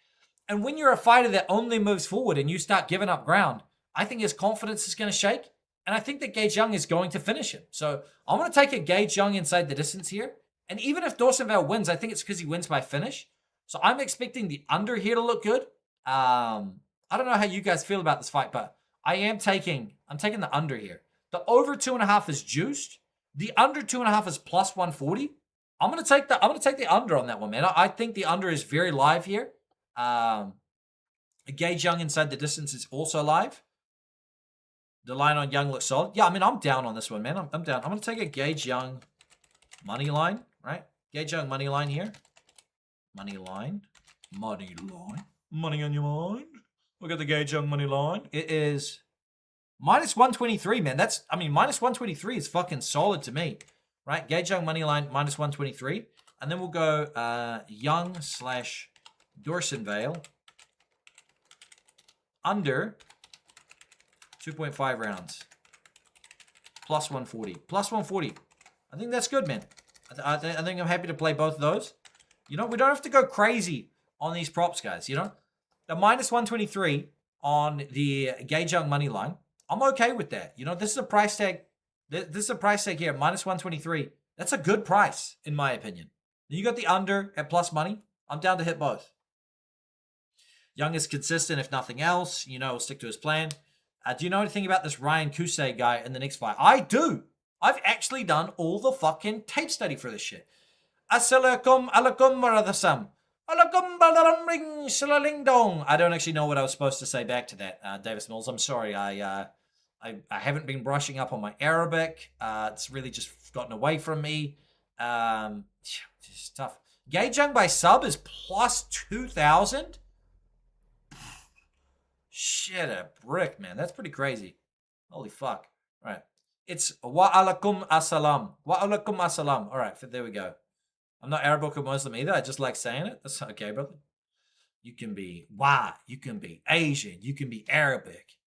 And when you're a fighter that only moves forward and you start giving up ground, I think his confidence is going to shake. And I think that Gage Young is going to finish him. So I'm going to take a Gage Young inside the distance here. And even if Dorsenvale wins, I think it's because he wins by finish. So I'm expecting the under here to look good. I don't know how you guys feel about this fight, but I'm taking the under here. The over 2.5 is juiced. The under 2.5 is plus 140. I'm going to take the under on that one, man. I think the under is very live here. Gage Young inside the distance is also live. The line on Young looks solid. Yeah, I mean, I'm down on this one, man. I'm down. I'm going to take a Gage Young money line, right? Gage Young money line here. Money line. Money line. Money on your mind. Look at the Gage Young money line. It is minus 123, man. Minus 123 is fucking solid to me, right? Gage Young money line, minus 123. And then we'll go Young / Dorsenvale under 2.5 rounds. Plus 140. Plus 140. I think that's good, man. I think I'm happy to play both of those. We don't have to go crazy on these props, guys. The minus 123 on the Gage Young money line, I'm okay with that. This is a price tag. This is a price tag here, minus 123. That's a good price, in my opinion. Then you got the under at plus money. I'm down to hit both. Young is consistent, if nothing else. We'll stick to his plan. Do you know anything about this Ryan Kusei guy in the next fight? I do. I've actually done all the fucking tape study for this shit. Assalamualaikum warahmatullahi wabarakatuh. I don't actually know what I was supposed to say back to that, Davis Mills. I'm sorry. I haven't been brushing up on my Arabic. It's really just gotten away from me. It's tough. Gage Young by sub is plus 2,000. Shit, a brick, man. That's pretty crazy. Holy fuck. All right. It's wa alaikum assalam. Wa alaikum assalam. All right, there we go. I'm not Arabic or Muslim either. I just like saying it. That's okay, brother. You can be you can be Asian, you can be Arabic.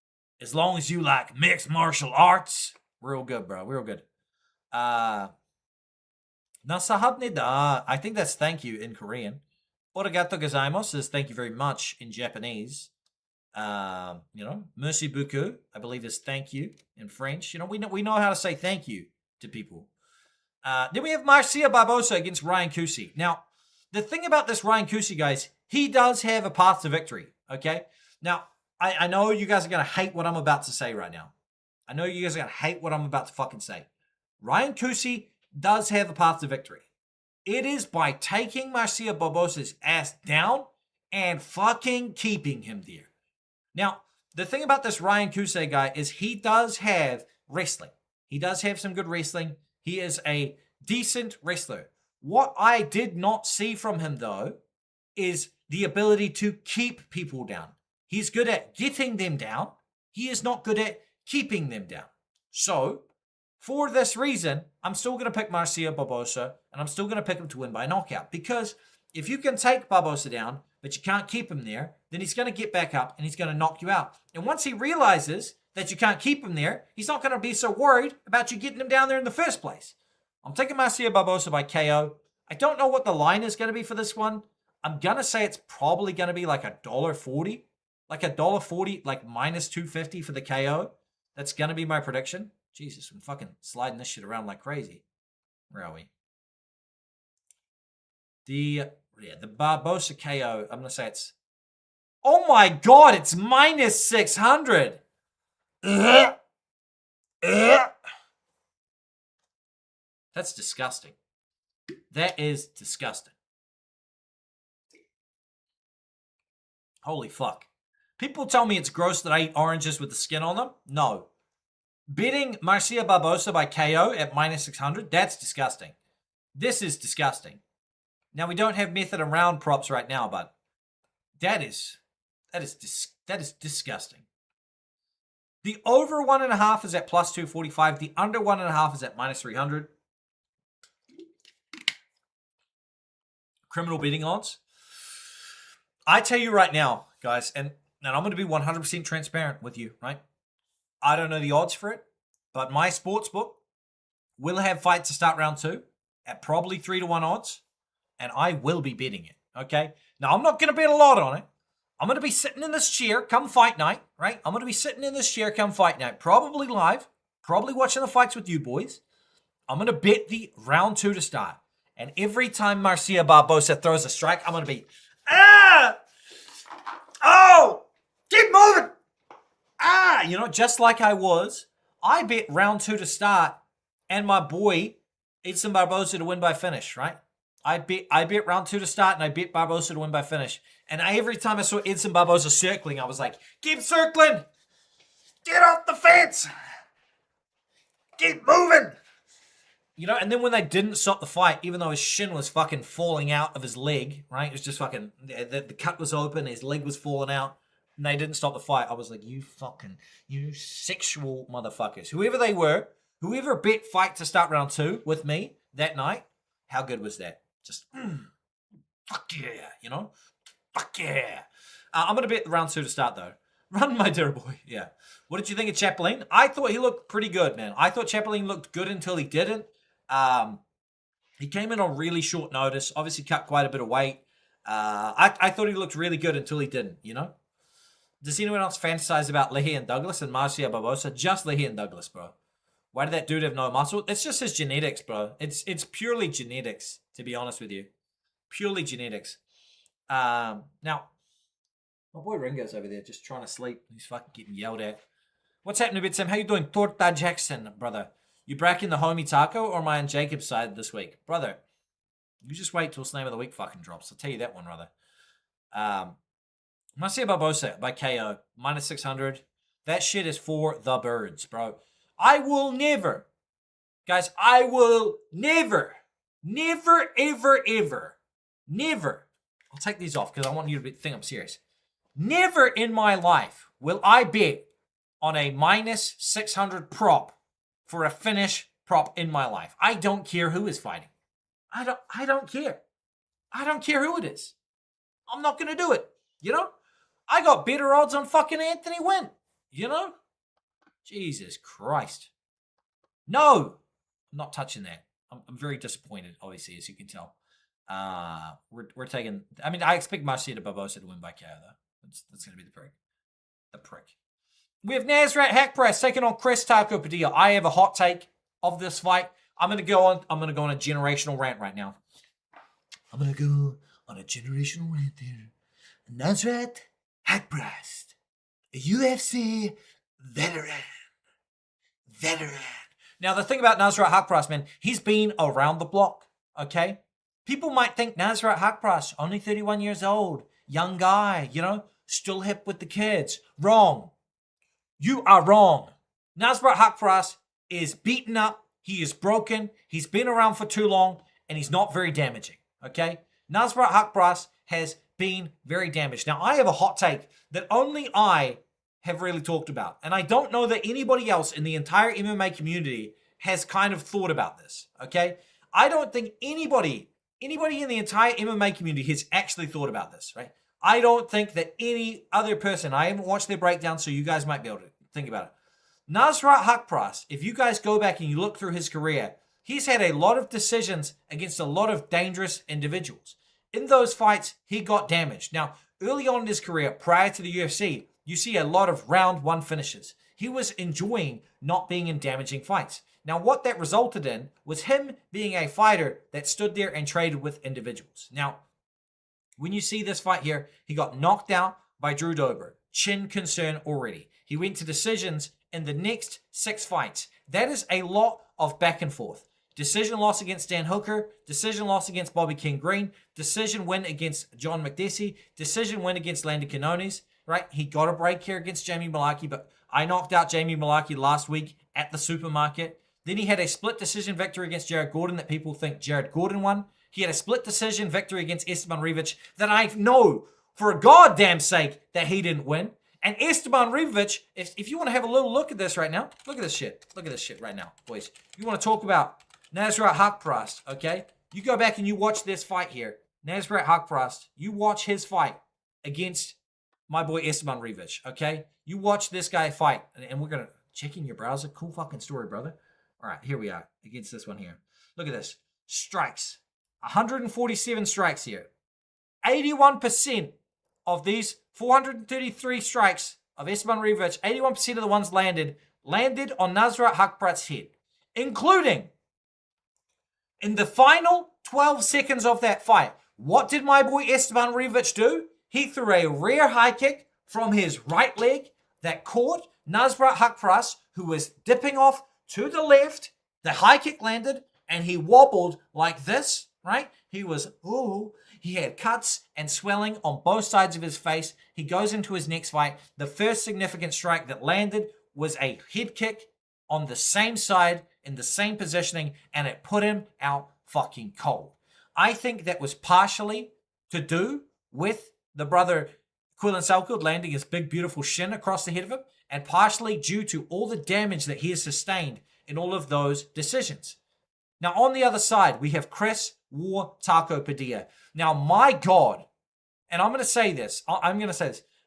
As long as you like mixed martial arts, we're all good, bro. We're all good. Nasahabnida. I think that's thank you in Korean. Origato gozaimasu is thank you very much in Japanese. Merci beaucoup, I believe is thank you in French. We know how to say thank you to people. Then we have Marcia Barbosa against Ryan Kusei. Now, the thing about this Ryan Kusei, guys, he does have a path to victory, okay? Now, I know you guys are going to hate what I'm about to say right now. I know you guys are going to hate what I'm about to fucking say. Ryan Kusei does have a path to victory. It is by taking Marcia Barbosa's ass down and fucking keeping him there. Now, the thing about this Ryan Kusei guy is he does have wrestling. He does have some good wrestling. He is a decent wrestler. What I did not see from him, though, is the ability to keep people down. He's good at getting them down. He is not good at keeping them down. So, For this reason, I'm still going to pick Marcia Barbosa, and I'm still going to pick him to win by knockout. Because if you can take Barbosa down, but you can't keep him there, then he's going to get back up and he's going to knock you out. And once he realizes that you can't keep him there, he's not going to be so worried about you getting him down there in the first place. I'm taking Marcia Barbosa by KO. I don't know what the line is going to be for this one. I'm going to say it's probably going to be like $1.40. Like $1.40, like minus 250 for the KO. That's going to be my prediction. Jesus, I'm fucking sliding this shit around like crazy. Where are we? The Barbosa KO, I'm going to say it's... Oh my God, it's minus 600. That's disgusting. That is disgusting. Holy fuck. People tell me it's gross that I eat oranges with the skin on them. No. Betting Marcia Barbosa by KO at minus 600, that's disgusting. This is disgusting. Now, we don't have method and round props right now, but that is disgusting. The over 1.5 is at plus 245. The under 1.5 is at minus 300. Criminal betting odds. I tell you right now, guys, and I'm going to be 100% transparent with you, right? I don't know the odds for it, but my sports book will have fights to start round 2 at probably 3-1 odds, and I will be betting it, okay? Now, I'm not going to bet a lot on it. I'm going to be sitting in this chair come fight night, right? I'm going to be sitting in this chair come fight night, probably live, probably watching the fights with you boys. I'm going to bet the round 2 to start, and every time Marcia Barbosa throws a strike, I'm going to be, oh, keep moving. Just like I was, I bet round 2 to start and my boy Edson Barbosa to win by finish, right? I bet round 2 to start and I bet Barbosa to win by finish. And every time I saw Edson Barbosa circling, I was like, keep circling. Get off the fence. Keep moving. And then when they didn't stop the fight, even though his shin was fucking falling out of his leg, right? It was just fucking, the cut was open, his leg was falling out. And they didn't stop the fight. I was like, you sexual motherfuckers. Whoever they were, whoever bet fight to start round 2 with me that night, how good was that? Just, fuck yeah, Fuck yeah. I'm going to bet round 2 to start, though. Run, my dear boy. Yeah. What did you think of Chapolin? I thought he looked pretty good, man. I thought Chapolin looked good until he didn't. He came in on really short notice. Obviously cut quite a bit of weight. I thought he looked really good until he didn't, Does anyone else fantasize about Lehi Douglas and Marcia Barbosa? Just Lehi Douglas, bro. Why did that dude have no muscle? It's just his genetics, bro. It's purely genetics, to be honest with you. Purely genetics. Now, my boy Ringo's over there just trying to sleep. He's fucking getting yelled at. What's happening, BetSam? How you doing? Torta Jackson, brother. You back in the homie taco or am I on Jacob's side this week? Brother, you just wait till Sname of the Week fucking drops. I'll tell you that one, brother. Marcia Barbosa by KO, minus 600. That shit is for the birds, bro. I will never, guys, ever, I'll take these off because I want you to think I'm serious. Never in my life will I bet on a minus 600 prop for a finish prop in my life. I don't care who is fighting. I don't care. I don't care who it is. I'm not going to do it, I got better odds on fucking Anthony Wynn, Jesus Christ. No, I'm not touching that. I'm very disappointed, obviously, as you can tell. We're taking, I expect Marcia Barbosa to win by KO, though. That's going to be the prick. We have Nasrat Hackpress taking on Chris Taco Padilla. I have a hot take of this fight. I'm going to go on a generational rant right now. I'm going to go on a generational rant there. Nasrat Hackpress, a UFC veteran. Now, the thing about Nasrat Haqparast, man, he's been around the block, okay? People might think Nasrat Haqparast, only 31 years old, young guy, still hip with the kids. Wrong. You are wrong. Nasrat Haqparast is beaten up. He is broken. He's been around for too long, and he's not very damaging, okay? Nasrat Haqparast has been very damaged. Now, I have a hot take that only I have really talked about. And I don't know that anybody else in the entire MMA community has kind of thought about this, okay? I don't think anybody in the entire MMA community has actually thought about this, right? I don't think that any other person, I haven't watched their breakdown, so you guys might be able to think about it. Nasrat Haqparast, if you guys go back and you look through his career, he's had a lot of decisions against a lot of dangerous individuals. In those fights, he got damaged. Now, early on in his career, prior to the UFC, you see a lot of round one finishes. He was enjoying not being in damaging fights. Now, what that resulted in was him being a fighter that stood there and traded with individuals. Now, when you see this fight here, he got knocked out by Drew Dober. Chin concern already. He went to decisions in the next 6 fights. That is a lot of back and forth. Decision loss against Dan Hooker, decision loss against Bobby King Green, decision win against John McDessie, decision win against Landon Quinones, right? He got a break here against Jamie Mullarkey, but I knocked out Jamie Mullarkey last week at the supermarket. Then he had a split decision victory against Jared Gordon that people think Jared Gordon won. He had a split decision victory against Esteban Rivic that I know for a goddamn sake that he didn't win. And Esteban Rivic, if you want to have a little look at this right now, look at this shit. Look at this shit right now, boys. You want to talk about Nasrat Haqparast, okay? You go back and you watch this fight here. Nasrat Haqparast, you watch his fight against my boy Esteban Rivic, okay? You watch this guy fight, and we're going to check in your browser. Cool fucking story, brother. All right, here we are against this one here. Look at this. Strikes. 147 strikes here. 81% of these 433 strikes of Esteban Rivic, 81% of the ones landed on Nasrat Haqparast's head, including in the final 12 seconds of that fight. What did my boy Esteban Rivic do? He threw a rear high kick from his right leg that caught Nasrat Haqparast, who was dipping off to the left. The high kick landed, and he wobbled like this, right? He was, he had cuts and swelling on both sides of his face. He goes into his next fight. The first significant strike that landed was a head kick on the same side, in the same positioning, and it put him out fucking cold. I think that was partially to do with the brother Quillan Salkeld landing his big, beautiful shin across the head of him, and partially due to all the damage that he has sustained in all of those decisions. Now, on the other side, we have Chris War Taco Padilla. Now, my God, and I'm going to say this.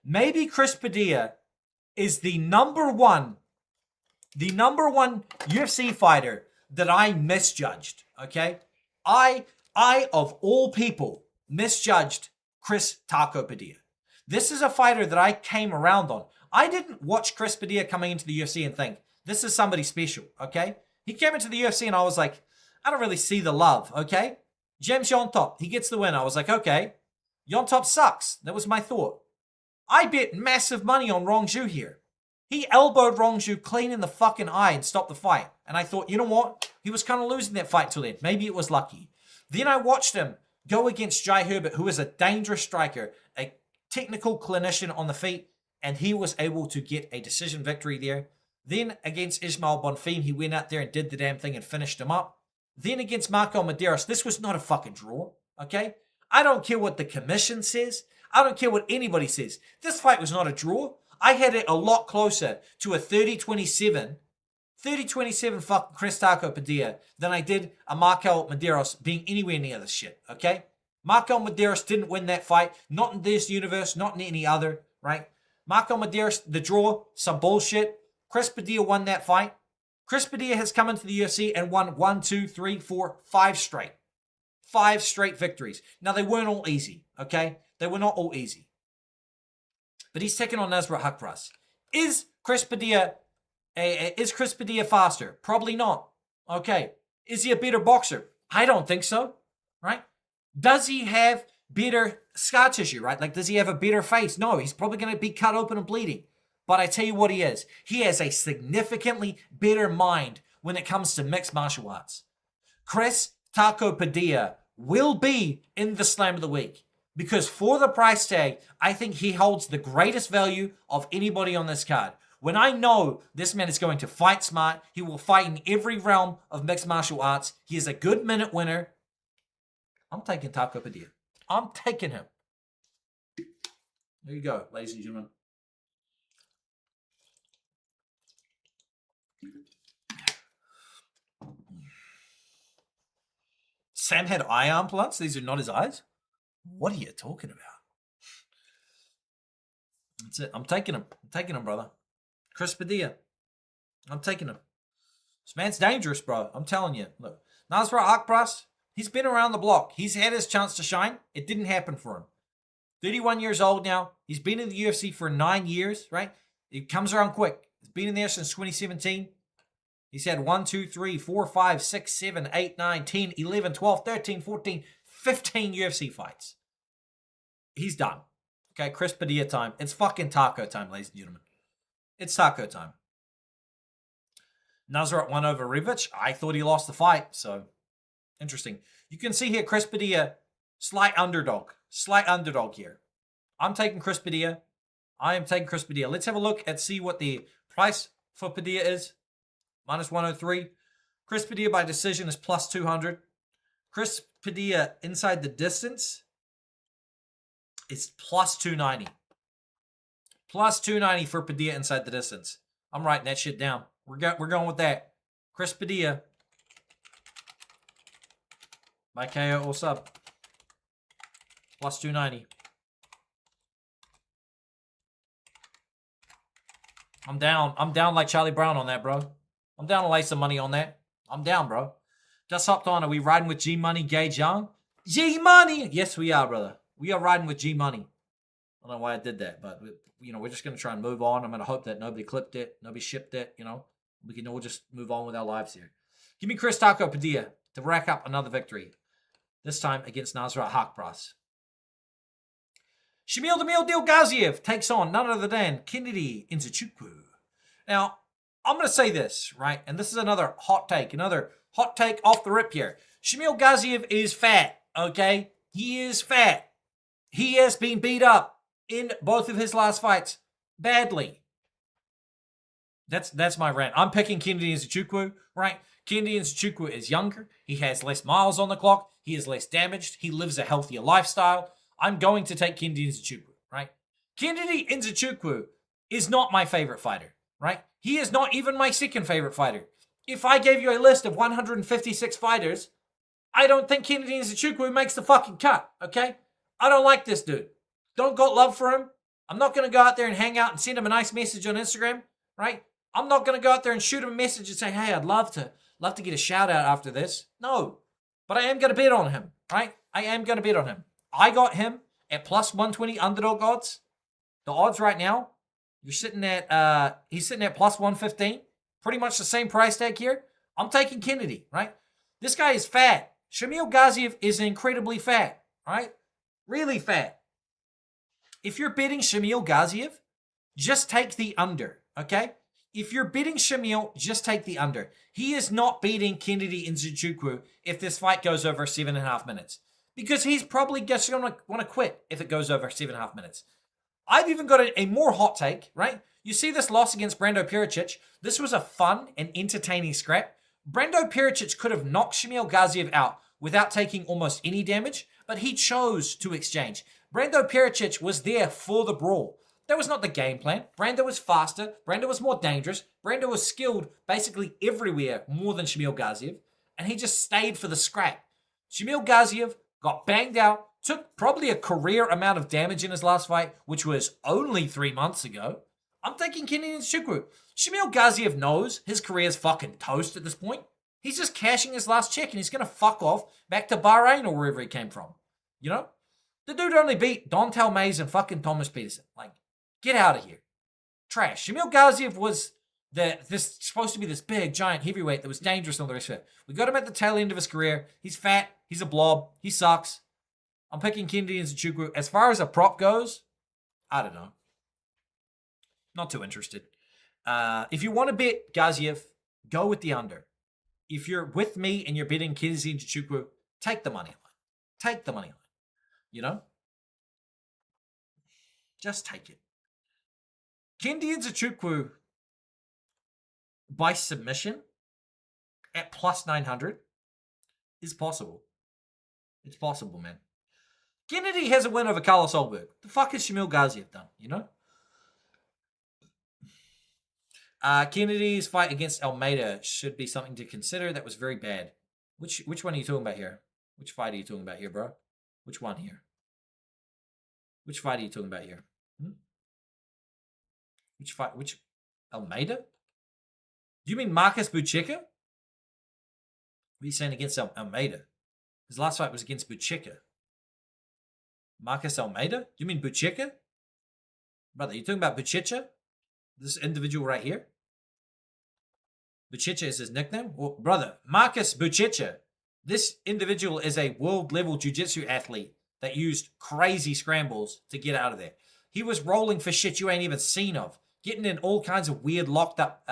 Maybe Chris Padilla is the number one UFC fighter that I misjudged, okay? I, of all people, misjudged Chris Taco Padilla. This is a fighter that I came around on. I didn't watch Chris Padilla coming into the UFC and think, this is somebody special, okay? He came into the UFC and I was like, I don't really see the love, okay? James Yontop, he gets the win. I was like, okay, Yontop sucks. That was my thought. I bet massive money on Rongju here. He elbowed Rongju clean in the fucking eye and stopped the fight. And I thought, you know what? He was kind of losing that fight till then. Maybe it was lucky. Then I watched him go against Jai Herbert, who is a dangerous striker, a technical clinician on the feet, and he was able to get a decision victory there. Then against Ismail Bonfim, he went out there and did the damn thing and finished him up. Then against Marco Medeiros, this was not a fucking draw, okay? I don't care what the commission says. I don't care what anybody says. This fight was not a draw. I had it a lot closer to a 30-27 fucking Chris Taco Padilla than I did a Marco Medeiros being anywhere near this shit, okay? Marco Medeiros didn't win that fight, not in this universe, not in any other, right? Marco Medeiros, the draw, some bullshit. Chris Padilla won that fight. Chris Padilla has come into the UFC and won 5 straight. 5 straight victories. Now, they weren't all easy, okay? They were not all easy. But he's taking on Nasrat Haqparast. Is Chris Padilla faster? Probably not. Okay. Is he a better boxer? I don't think so, right? Does he have better scar tissue, right? Like, does he have a better face? No, he's probably going to be cut open and bleeding. But I tell you what he is. He has a significantly better mind when it comes to mixed martial arts. Chris Taco Padilla will be in the Slam of the Week. Because for the price tag, I think he holds the greatest value of anybody on this card. When I know this man is going to fight smart, he will fight in every realm of mixed martial arts. He is a good minute winner. I'm taking Taco Padilla. I'm taking him. There you go, ladies and gentlemen. Sam had eye implants? These are not his eyes? What are you talking about? That's it. I'm taking him. I'm taking him, brother. Chris Padilla. I'm taking him. This man's dangerous, bro. I'm telling you. Look, Nasrat Akbras, he's been around the block. He's had his chance to shine. It didn't happen for him. 31 years old now. He's been in the UFC for 9 years, right? It comes around quick. He's been in there since 2017. He's had 1, 2, 3, 4, 5, 6, 7, 8, 9, 10, 11, 12, 13, 14, 15 UFC fights. He's done. Okay, Chris Padilla time. It's fucking taco time, ladies and gentlemen. It's taco time. Nasrat won over Rivich. I thought he lost the fight, so interesting. You can see here Chris Padilla, slight underdog. Slight underdog here. I'm taking Chris Padilla. I am taking Chris Padilla. Let's have a look and see what the price for Padilla is. Minus 103. Chris Padilla by decision is plus 200. Chris Padilla inside the distance is plus 290. Plus 290 for Padilla inside the distance. I'm writing that shit down. We're going with that. Chris Padilla by KO or sub. Plus 290. I'm down. I'm down like Charlie Brown on that, bro. I'm down to lay some money on that. I'm down, bro. Just hopped on. Are we riding with G-Money, Gage Young? G-Money! Yes, we are, brother. We are riding with G-Money. I don't know why I did that, but, we're just going to try and move on. I'm going to hope that nobody clipped it, nobody shipped it, We can all just move on with our lives here. Give me Chris Taco Padilla to rack up another victory. This time against Nasrat Hakbras. Shamil Demil Gaziev takes on none other than Kennedy Nzechukwu. Now, I'm going to say this, right? And this is another hot take off the rip here. Shamil Gaziev is fat, okay? He is fat. He has been beat up in both of his last fights badly. That's my rant. I'm picking Kennedy Nzechukwu, right? Kennedy Nzechukwu is younger. He has less miles on the clock. He is less damaged. He lives a healthier lifestyle. I'm going to take Kennedy Nzechukwu, right? Kennedy Nzechukwu is not my favorite fighter, right? He is not even my second favorite fighter. If I gave you a list of 156 fighters, I don't think Kennedy Nzechukwu makes the fucking cut, okay? I don't like this dude. Don't got love for him. I'm not going to go out there and hang out and send him a nice message on Instagram, right? I'm not going to go out there and shoot him a message and say, hey, I'd love to get a shout out after this. No, but I am going to bet on him, right? I am going to bet on him. I got him at plus 120 underdog odds. The odds right now, he's sitting at plus 115. Pretty much the same price tag here. I'm taking Kennedy, right? This guy is fat. Shamil Gaziev is incredibly fat, right? Really fat. If you're betting Shamil Gaziev, just take the under, okay? If you're betting Shamil, just take the under. He is not beating Kennedy Nzechukwu if this fight goes over 7.5 minutes. Because he's probably just going to want to quit if it goes over 7.5 minutes. I've even got a more hot take, right? You see this loss against Brando Pericic. This was a fun and entertaining scrap. Brando Pericic could have knocked Shamil Gaziev out without taking almost any damage, but he chose to exchange. Brando Pericic was there for the brawl. That was not the game plan. Brando was faster. Brando was more dangerous. Brando was skilled basically everywhere more than Shamil Gaziev, and he just stayed for the scrap. Shamil Gaziev got banged out, took probably a career amount of damage in his last fight, which was only 3 months ago. I'm taking Kennedy Nzechukwu. Shamil Gaziev knows his career's fucking toast at this point. He's just cashing his last check and he's going to fuck off back to Bahrain or wherever he came from. The dude only beat Dontel Mays and fucking Thomas Peterson. Like, get out of here. Trash. Shamil Gaziev was supposed to be this big, giant heavyweight that was dangerous and all the rest of it. We got him at the tail end of his career. He's fat. He's a blob. He sucks. I'm picking Kennedy Nzechukwu. As far as a prop goes, I don't know. Not too interested. If you want to bet Gaziev, go with the under. If you're with me and you're betting Kennedy Nzechukwu, take the money line. Take the money line. Just take it. Kennedy Nzechukwu by submission at plus 900 is possible. It's possible, man. Kennedy has a win over Carlos Olberg. The fuck has Shamil Gaziev done, Kennedy's fight against Almeida should be something to consider. That was very bad. Which one are you talking about here? Which fight are you talking about here, bro? Which one here? Which fight are you talking about here? Which fight? Which Almeida? Do you mean Marcus Buchecha? What are you saying against Almeida? His last fight was against Buchecha. Marcus Almeida? Do you mean Buchecha? Brother, you talking about Buchecha? This individual right here? Buchecha is his nickname? Well, brother, Marcus Buchecha. This individual is a world-level jiu-jitsu athlete that used crazy scrambles to get out of there. He was rolling for shit you ain't even seen of, getting in all kinds of weird locked-up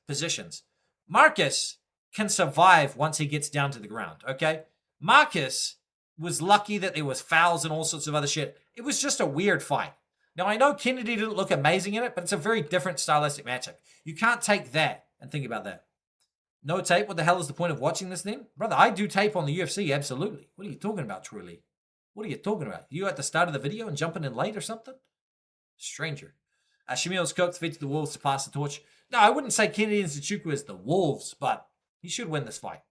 positions. Marcus can survive once he gets down to the ground, okay? Marcus was lucky that there was fouls and all sorts of other shit. It was just a weird fight. Now, I know Kennedy didn't look amazing in it, but it's a very different stylistic matchup. You can't take that and think about that. No tape? What the hell is the point of watching this then? Brother, I do tape on the UFC, absolutely. What are you talking about, truly? What are you talking about? You at the start of the video and jumping in late or something? Stranger. Shamil's cooked, fed to the Wolves to pass the torch. No, I wouldn't say Kennedy and Nzechukwu is the Wolves, but he should win this fight.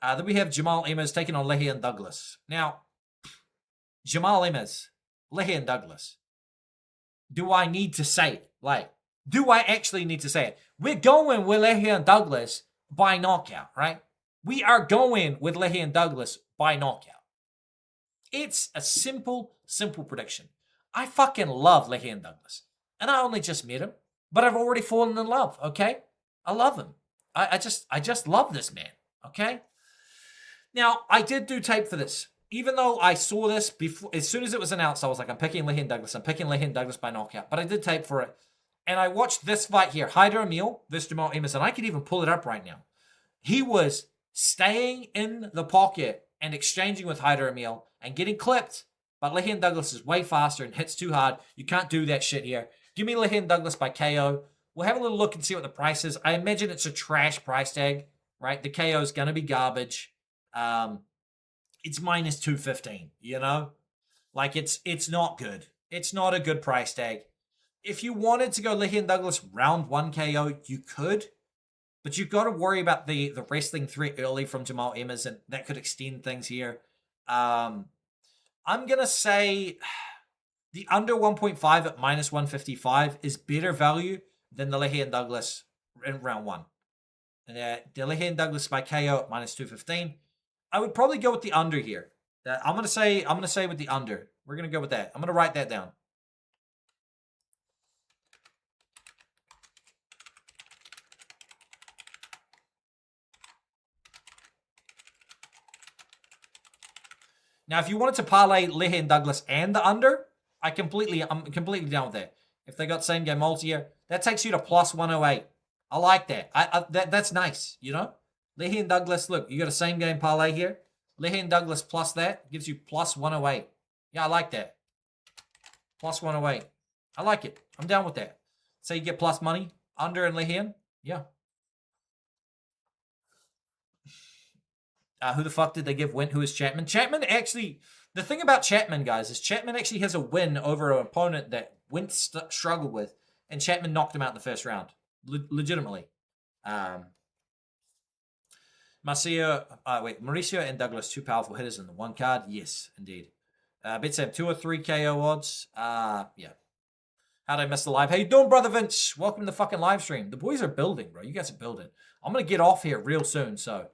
Then we have Jamal Emmers taking on Lehian Douglas. Now, Jamal Emmers, Lehian Douglas. Do I need to say it? Like, do I actually need to say it? We're going with Lehian Douglas by knockout, right? We are going with Lehian Douglas by knockout. It's a simple prediction. I fucking love Lehian Douglas. And I only just met him, but I've already fallen in love, okay? I love him. I just love this man, okay? Now, I did do tape for this. Even though I saw this before, as soon as it was announced, I was like, I'm picking Lehian Douglas. I'm picking Lehian Douglas by knockout. But I did tape for it. And I watched this fight here, Haider Emil versus Jamal Emmers, and I could even pull it up right now. He was staying in the pocket and exchanging with Haider Emil and getting clipped. But Lehian Douglas is way faster and hits too hard. You can't do that shit here. Give me Lehian Douglas by KO. We'll have a little look and see what the price is. I imagine it's a trash price tag, right? The KO is going to be garbage. It's minus 215, you know? Like, it's not good. It's not a good price tag. If you wanted to go Lehian Douglas round 1 KO, you could. But you've got to worry about the wrestling threat early from Jamal Emmers, and that could extend things here. I'm going to say the under 1.5 at minus 155 is better value than the Lehian Douglas in round 1. The Lehian Douglas by KO at minus 215. I would probably go with the under here. I'm gonna say with the under. We're gonna go with that. I'm gonna write that down. Now, if you wanted to parlay Lehian Douglas and the under, I'm completely down with that. If they got same game multi here, that takes you to plus 108. I like that. That's nice, you know? Lehian Douglas, look, you got a same game parlay here. Lehian Douglas plus that gives you plus 108. Yeah, I like that. Plus 108. I like it. I'm down with that. So you get plus money, under and Lehian. Yeah. Who the fuck did they give win? Who is Chapman? Chapman actually, the thing about Chapman, guys, is Chapman actually has a win over an opponent that Wentz struggled with, and Chapman knocked him out in the first round. Legitimately. Mauricio and Douglas, 2 powerful hitters in the 1 card. Yes, indeed. BetSam, 2 or 3 KO odds. Yeah. How'd I miss the live? How you doing, Brother Vince? Welcome to the fucking live stream. The boys are building, bro. You guys are building. I'm going to get off here real soon, so,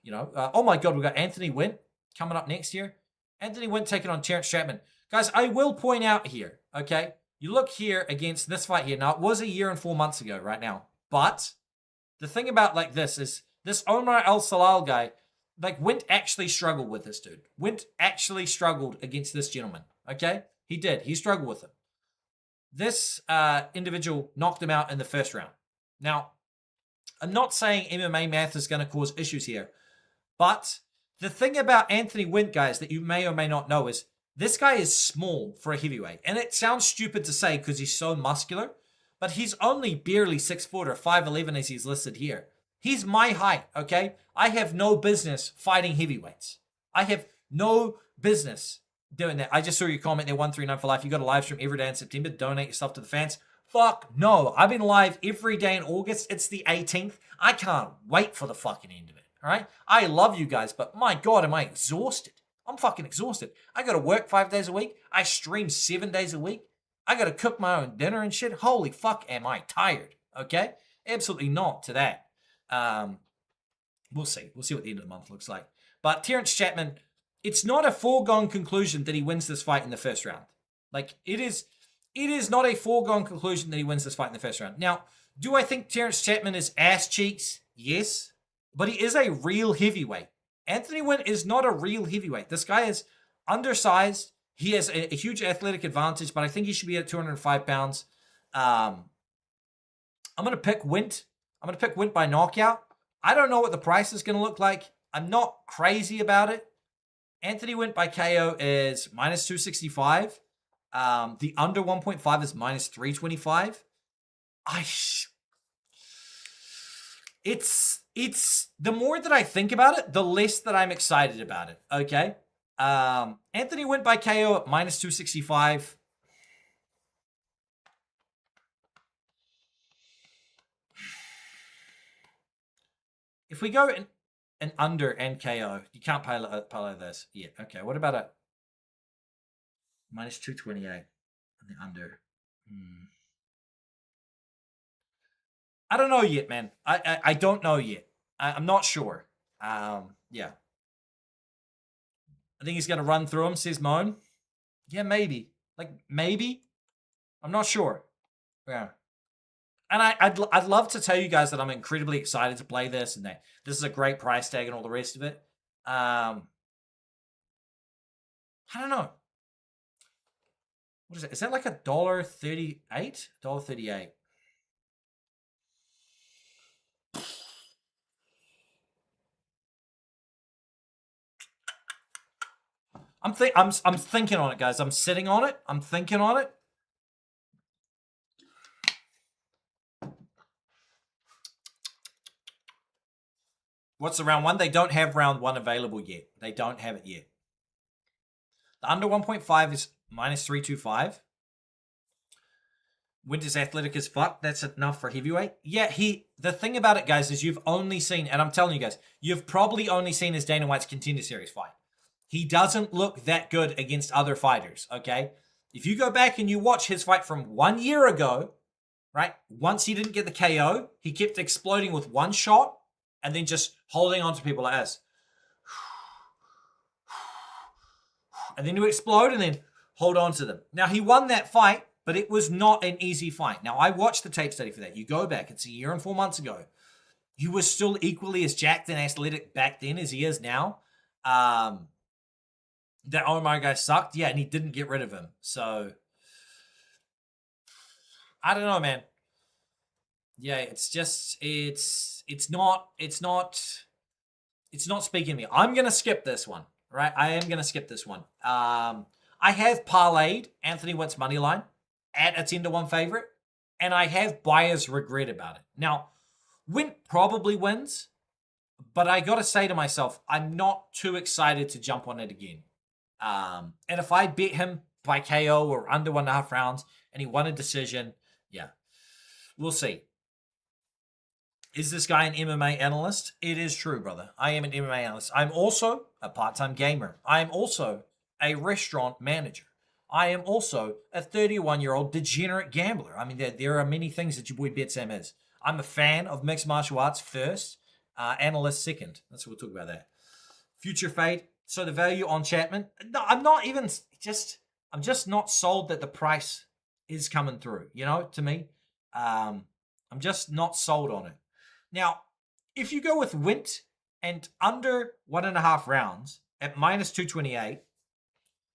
you know. Oh, my God, we got Anthony Went coming up next year. Anthony Went taking on Terrence Chapman. Guys, I will point out here, okay? You look here against this fight here. Now, it was a year and 4 months ago right now. But the thing about, like, this is this Omar Al-Salal guy, like, Went actually struggled with this dude. Went actually struggled against this gentleman, okay? He did. He struggled with him. This individual knocked him out in the first round. Now, I'm not saying MMA math is going to cause issues here, but the thing about Anthony Went, guys, that you may or may not know is this guy is small for a heavyweight. And it sounds stupid to say because he's so muscular, but he's only barely 6 foot or 5'11" as he's listed here. He's my height, okay? I have no business fighting heavyweights. I have no business doing that. I just saw your comment there, 139 for life. You got a live stream every day in September. Donate yourself to the fans. Fuck no. I've been live every day in August. It's the 18th. I can't wait for the fucking end of it. All right. I love you guys, but my God, am I exhausted? I'm fucking exhausted. I got to work 5 days a week. I stream 7 days a week. I got to cook my own dinner and shit. Holy fuck, am I tired? Okay. Absolutely not to that. We'll see. We'll see what the end of the month looks like. But Terrence Chapman, it's not a foregone conclusion that he wins this fight in the first round. Like, it is not a foregone conclusion that he wins this fight in the first round. Now, do I think Terrence Chapman is ass cheeks? Yes. But he is a real heavyweight. Anthony Wynn is not a real heavyweight. This guy is undersized. He has a huge athletic advantage, but I think he should be at 205 pounds. I'm going to pick Wint. I'm going to pick Wint by knockout. I don't know what the price is going to look like. I'm not crazy about it. Anthony Wint by KO is minus 265. The under 1.5 is minus 325. It's the more that I think about it, the less that I'm excited about it. Okay. Anthony Wint by KO at minus 265. If we go an under and KO, you can't parlay this. Yeah, okay. What about a minus 228 and the under? I don't know yet, man. I don't know yet. I'm not sure. Yeah. I think he's going to run through him, says Moan. Yeah, maybe. Like, maybe. I'm not sure. Yeah. And I'd love to tell you guys that I'm incredibly excited to play this and that this is a great price tag and all the rest of it. I don't know. What is it? Is that like $1.38? $1.38. I'm thinking on it, guys. I'm sitting on it. I'm thinking on it. What's the round one? They don't have round one available yet. They don't have it yet. The under 1.5 is minus 325. Winter's athletic as fuck. That's enough for heavyweight. Yeah, the thing about it, guys, is you've only seen, and I'm telling you guys, you've probably only seen his Dana White's Contender Series fight. He doesn't look that good against other fighters, okay? If you go back and you watch his fight from 1 year ago, right? Once he didn't get the KO, he kept exploding with one shot and then just holding on to people like this. And then to explode and then hold on to them. Now, he won that fight, but it was not an easy fight. Now, I watched the tape study for that. You go back, it's a year and 4 months ago. He was still equally as jacked and athletic back then as he is now. That Omar guy sucked, yeah, and he didn't get rid of him. So, I don't know, man. Yeah, it's not speaking to me. I'm going to skip this one, right? I am going to skip this one. I have parlayed Anthony Wint's money line at a 10-1 favorite, and I have buyer's regret about it. Now, Wint probably wins, but I got to say to myself, I'm not too excited to jump on it again. And if I bet him by KO or under 1.5 rounds and he won a decision, yeah, we'll see. Is this guy an MMA analyst? It is true, brother. I am an MMA analyst. I'm also a part-time gamer. I am also a restaurant manager. I am also a 31-year-old degenerate gambler. I mean, there are many things that your boy BetSam is. I'm a fan of mixed martial arts first, analyst second. That's what we'll talk about that. Future fade. So the value on Chapman, no, I'm just not sold that the price is coming through, to me. I'm just not sold on it. Now, if you go with Wint and under 1.5 rounds at minus 228,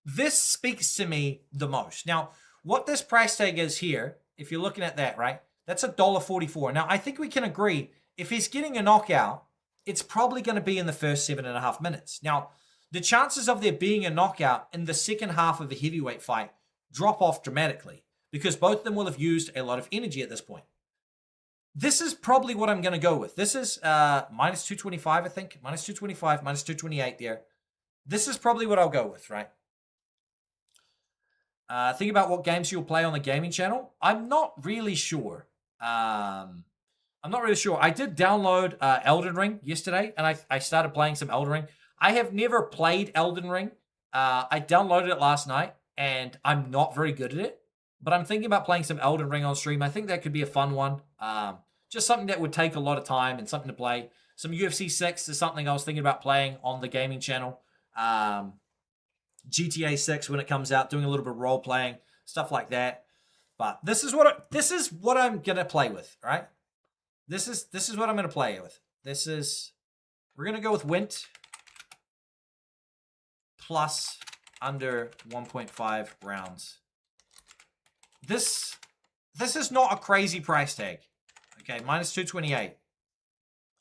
this speaks to me the most. Now, what this price tag is here, if you're looking at that, right, that's $1.44. Now, I think we can agree, if he's getting a knockout, it's probably going to be in the first 7.5 minutes. Now, the chances of there being a knockout in the second half of a heavyweight fight drop off dramatically because both of them will have used a lot of energy at this point. This is probably what I'm going to go with. This is minus 225, I think. Minus 225, minus 228 there. This is probably what I'll go with, right? Think about what games you'll play on the gaming channel. I'm not really sure. I'm I'm not really sure. I did download Elden Ring yesterday, and I started playing some Elden Ring. I have never played Elden Ring. I downloaded it last night, and I'm not very good at it. But I'm thinking about playing some Elden Ring on stream. I think that could be a fun one. Just something that would take a lot of time and something to play. Some UFC 6 is something I was thinking about playing on the gaming channel. GTA 6 when it comes out, doing a little bit of role playing, stuff like that. But this is what I'm gonna play with, right? This is what I'm gonna play with. We're gonna go with Wint plus under 1.5 rounds. This is not a crazy price tag. Okay, minus 228.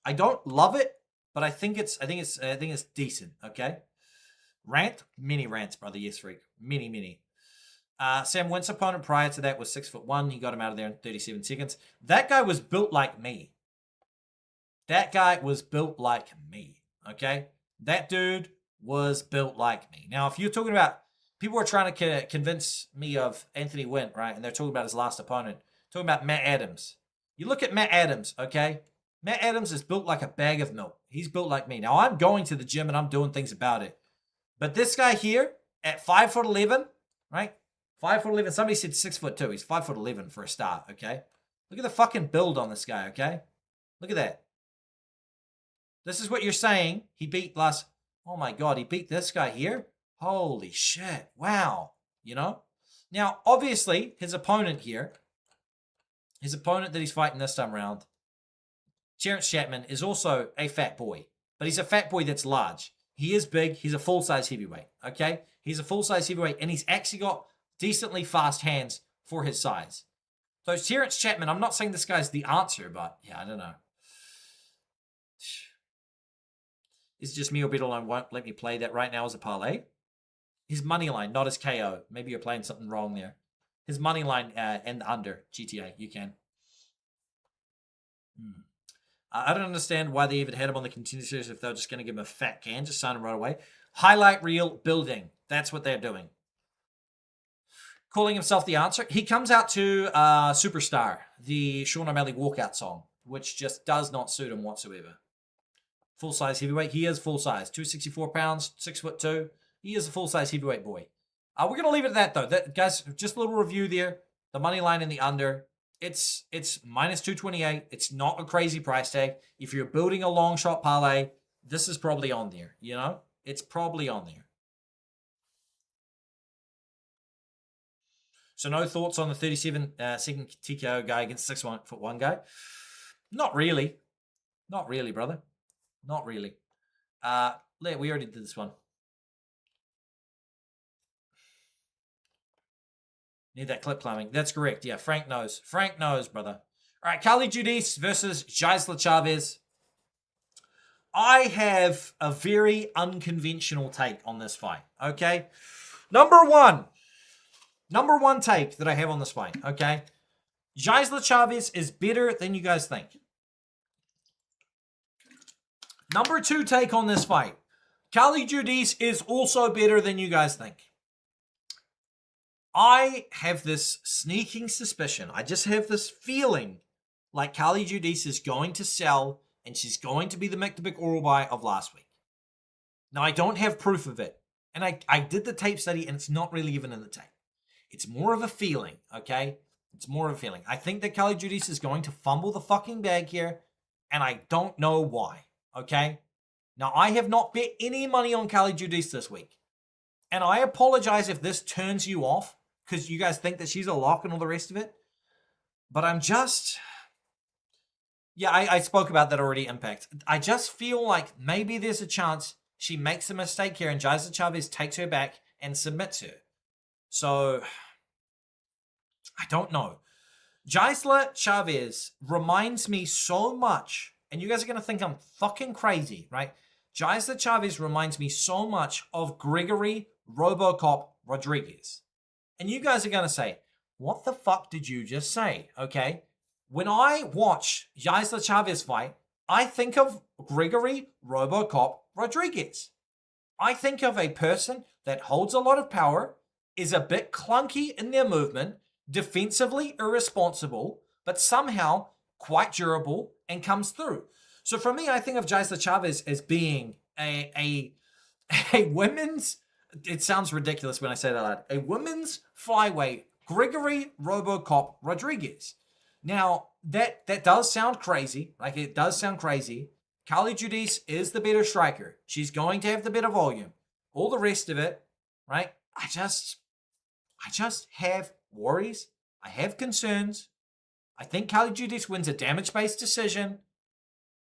I don't love it, but I think it's decent. Okay. Rant, mini rants, brother. Yes, Freak. Mini. Sam Went's opponent prior to that was 6'1". He got him out of there in 37 seconds. That guy was built like me. Okay? That dude was built like me. Now, if you're talking about, people are trying to convince me of Anthony Went, right? And they're talking about his last opponent. Talking about Matt Adams. You look at Matt Adams, okay? Matt Adams is built like a bag of milk. He's built like me. Now, I'm going to the gym and I'm doing things about it. But this guy here, at 5'11", right? 5'11". Somebody said 6'2". He's 5'11" for a start, okay? Look at the fucking build on this guy, okay? Look at that. This is what you're saying. He beat last... Oh my God, he beat this guy here? Holy shit. Wow. You know? Now, obviously, his opponent that he's fighting this time around, Terrence Chapman, is also a fat boy. But he's a fat boy that's large. He is big. He's a full-size heavyweight, okay? He's a full-size heavyweight, and he's actually got decently fast hands for his size. So Terrence Chapman, I'm not saying this guy's the answer, but yeah, I don't know. It's just me or Betalone won't let me play that right now as a parlay. His money line, not his KO. Maybe you're playing something wrong there. His money line and under GTA, you can. I don't understand why they even had him on the contender series if they're just going to give him a fat can. Just sign him right away. Highlight reel building. That's what they're doing. Calling himself the answer. He comes out to Superstar, the Sean O'Malley walkout song, which just does not suit him whatsoever. Full-size heavyweight. He is full-size. 264 pounds, 6'2". He is a full-size heavyweight boy. We're going to leave it at that, though. Guys, just a little review there. The money line and the under. It's minus 228. It's not a crazy price tag. If you're building a long shot parlay, this is probably on there, you know? It's probably on there. So no thoughts on the 37-second TKO guy against 6'1" guy? Not really. Not really, brother. Not really. We already did this one. Need that clip climbing. That's correct. Yeah, Frank knows. Frank knows, brother. All right, Carly Judice versus Gisela Chavez. I have a very unconventional take on this fight, okay? Number one take that I have on this fight, okay? Gisela Chavez is better than you guys think. Number two take on this fight. Carly Judice is also better than you guys think. I have this sneaking suspicion. I just have this feeling like Carly Judice is going to sell and she's going to be the Miktabik Oralbai of last week. Now, I don't have proof of it. And I did the tape study and it's not really even in the tape. It's more of a feeling, okay? It's more of a feeling. I think that Carly Judice is going to fumble the fucking bag here and I don't know why, okay? Now, I have not bet any money on Carly Judice this week. And I apologize if this turns you off because you guys think that she's a lock and all the rest of it. But I'm just... Yeah, I spoke about that already, Impact. I just feel like maybe there's a chance she makes a mistake here and Gisela Chavez takes her back and submits her. So, I don't know. Gisela Chavez reminds me so much, and you guys are going to think I'm fucking crazy, right? Gisela Chavez reminds me so much of Gregory Robocop Rodrigues. And you guys are going to say, what the fuck did you just say? Okay. When I watch Gisela Chavez fight, I think of Gregory Robocop Rodrigues. I think of a person that holds a lot of power, is a bit clunky in their movement, defensively irresponsible, but somehow quite durable, and comes through. So for me, I think of Jaisla Chavez as being a women's, it sounds ridiculous when I say that, a women's flyweight Gregory Robocop Rodrigues. Now, that does sound crazy. Like, it does sound crazy. Carly Judice is the better striker. She's going to have the better volume. All the rest of it, right? I just have worries. I have concerns. I think Carly Judice wins a damage-based decision.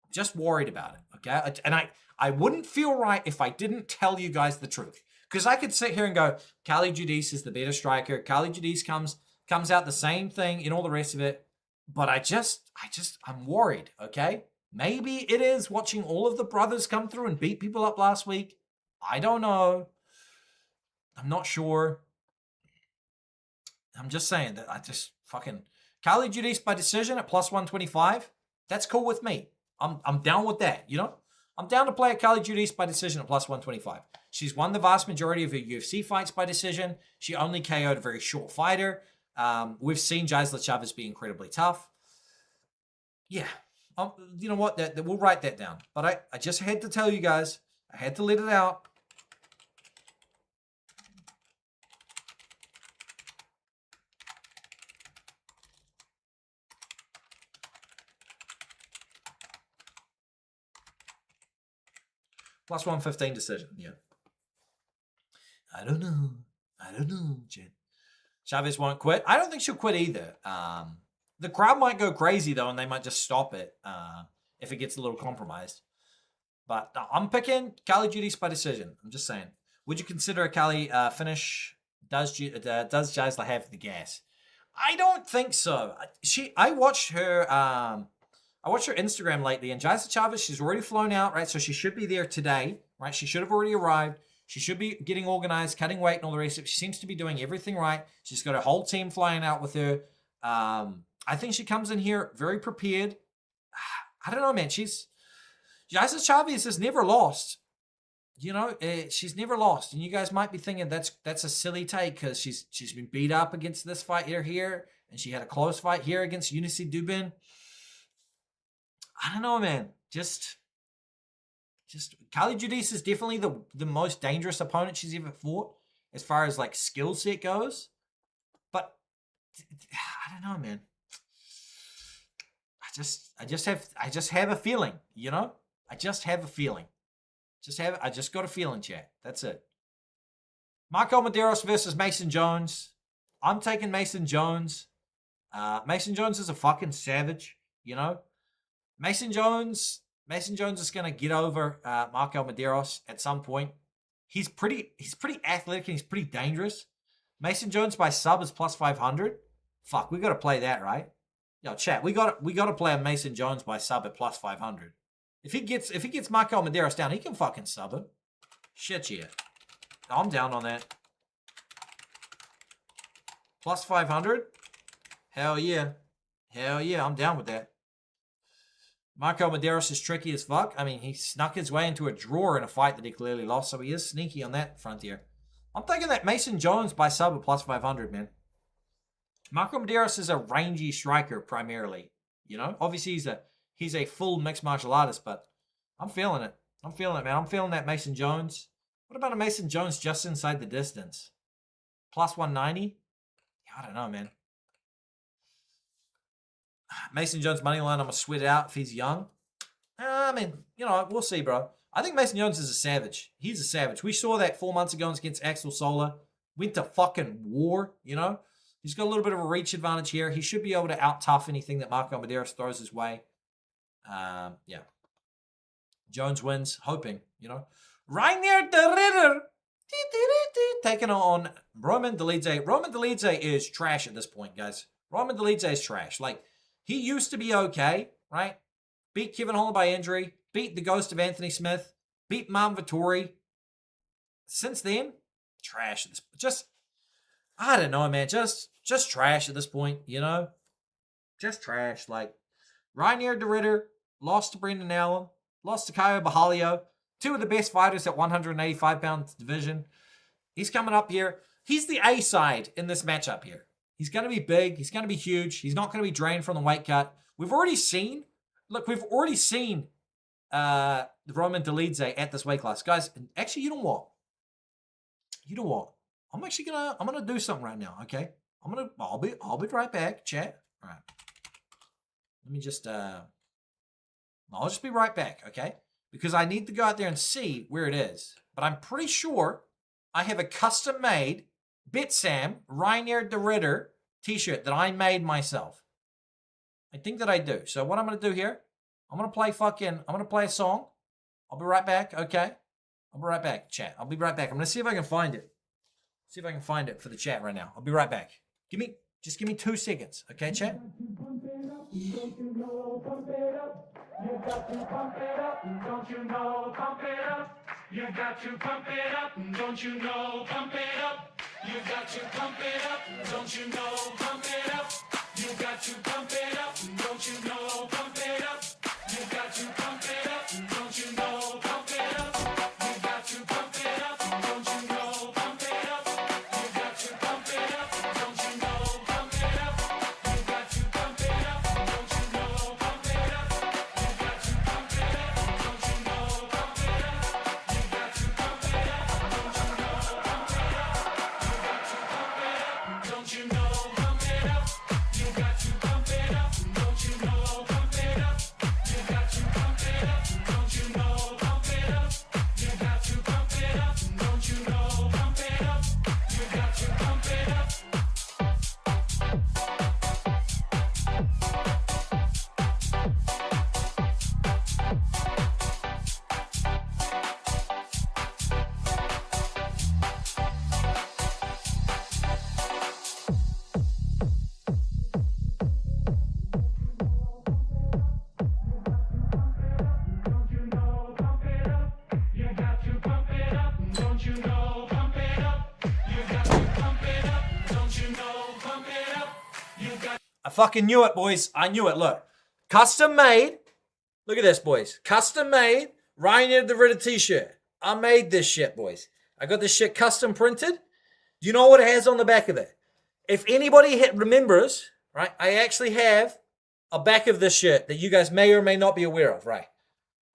I'm just worried about it, okay? And I wouldn't feel right if I didn't tell you guys the truth. Because I could sit here and go, Carly Judice is the better striker. Carly Judice comes out the same thing and all the rest of it. But I'm worried, okay? Maybe it is watching all of the brothers come through and beat people up last week. I don't know. I'm not sure. I'm just saying that I just fucking... Carly Judice by decision at plus 125. That's cool with me. I'm down with that, you know? I'm down to play at Carly Judice by decision at plus 125. She's won the vast majority of her UFC fights by decision. She only KO'd a very short fighter. We've seen Jaisla Chavez be incredibly tough. Yeah. You know what? We'll write that down. But I just had to tell you guys. I had to let it out. Plus 115 decision. Yeah. I don't know, Jen. Chavez won't quit. I don't think she'll quit either. The crowd might go crazy, though, and they might just stop it if it gets a little compromised. But no, I'm picking Carly Judice by decision. I'm just saying. Would you consider a Carly finish? Does Jaisla have the gas? I don't think so. I watched her Instagram lately, and Jaisla Chavez, she's already flown out, right? So she should be there today, right? She should have already arrived. She should be getting organized, cutting weight, and all the rest of it. She seems to be doing everything right. She's got her whole team flying out with her. I think she comes in here very prepared. I don't know, man. Jaisla Chavez has never lost. You know, she's never lost. And you guys might be thinking that's a silly take because she's been beat up against this fight here, and she had a close fight here against Eunice Dubin. I don't know, man. Just Carly Judice is definitely the most dangerous opponent she's ever fought as far as like skill set goes. But I don't know, man. I just have a feeling, you know? I just have a feeling. I just got a feeling, chat. That's it. Marco Medeiros versus Mason Jones. I'm taking Mason Jones. Mason Jones is a fucking savage, you know? Mason Jones is going to get over Marco Medeiros at some point. He's pretty athletic and he's pretty dangerous. Mason Jones by sub is plus 500. Fuck, we got to play that, right? Yo, chat, we got to play a Mason Jones by sub at plus 500. If he gets Marco Medeiros down, he can fucking sub him. Shit, yeah. I'm down on that. Plus 500? Hell yeah. Hell yeah, I'm down with that. Marco Medeiros is tricky as fuck. I mean, he snuck his way into a draw in a fight that he clearly lost, so he is sneaky on that frontier. I'm thinking that Mason Jones by sub at plus 500, man. Marco Medeiros is a rangy striker primarily. You know, obviously he's a full mixed martial artist, but I'm feeling it. Man. I'm feeling that Mason Jones. What about a Mason Jones just inside the distance? Plus 190? I don't know, man. Mason Jones money line, I'm going to sweat out if he's young. I mean, you know, we'll see, bro. I think Mason Jones is a savage. He's a savage. We saw that 4 months ago against Axel Sola. Went to fucking war, you know. He's got a little bit of a reach advantage here. He should be able to out-tough anything that Marco Medeiros throws his way. Yeah. Jones wins, hoping, you know. Rainier de Ritter taking on Roman Dolidze. Roman Dolidze is trash at this point, guys. Roman Dolidze is trash. Like, he used to be okay, right? Beat Kevin Holland by injury. Beat the ghost of Anthony Smith. Beat Marvin Vettori. Since then, trash. Just, I don't know, man. Just trash at this point, you know? Just trash. Like, Rainier de Ritter lost to Brendan Allen. Lost to Caio Bahalio. Two of the best fighters at 185-pound division. He's coming up here. He's the A side in this matchup here. He's going to be big. He's going to be huge. He's not going to be drained from the weight cut. we've already seen Roman Dolidze at this weight class. Guys, actually, you know what? I'm gonna do something right now, okay? I'll be right back, chat. All right. Let me just I'll just be right back, okay? Because I need to go out there and see where it is. But I'm pretty sure I have a custom-made BetSam Reinier de Ridder t-shirt that I made myself. I think that I do. So what I'm going to do here, I'm going to play a song. I'll be right back, okay? I'll be right back, chat. I'll be right back. I'm going to see if I can find it. See if I can find it for the chat right now. I'll be right back. Just give me 2 seconds, okay, chat? You got to pump it up, don't you know? Pump it up. You got to pump it up, don't you know? Pump it up. You got to pump it up, don't you know? Pump it up. You got to pump it up, don't you know? Pump it up. You got to pump it up, don't you know? Pump it up. You got to pump it up, don't you know? Pump it up. You got to pump it up, don't you know? Pump it up. You got to pump it up, don't you know? Pump it up. You got to pump it up, don't you know? Pump it up. You got to pump it up, don't you know? Pump it up. You got to pump it up, don't you know? Pump it up. You got to pump it up, don't you know? Pump it up. You got to pump it up, don't you know? Pump it up. You got to pump it up, don't you know? Pump it up. You got to pump it up. Don't you know? Pump it up. You got to pump it up. Don't you know? Pump it up. You got to pump it up. Don't you know? Pump it up. You got. I fucking knew it, boys. I knew it. Look. Custom made. Look at this, boys. Custom made Reinier de Ridder t-shirt. I made this shit, boys. I got this shit custom printed. Do you know what it has on the back of it? If anybody remembers, right, I actually have a back of this shirt that you guys may or may not be aware of, right?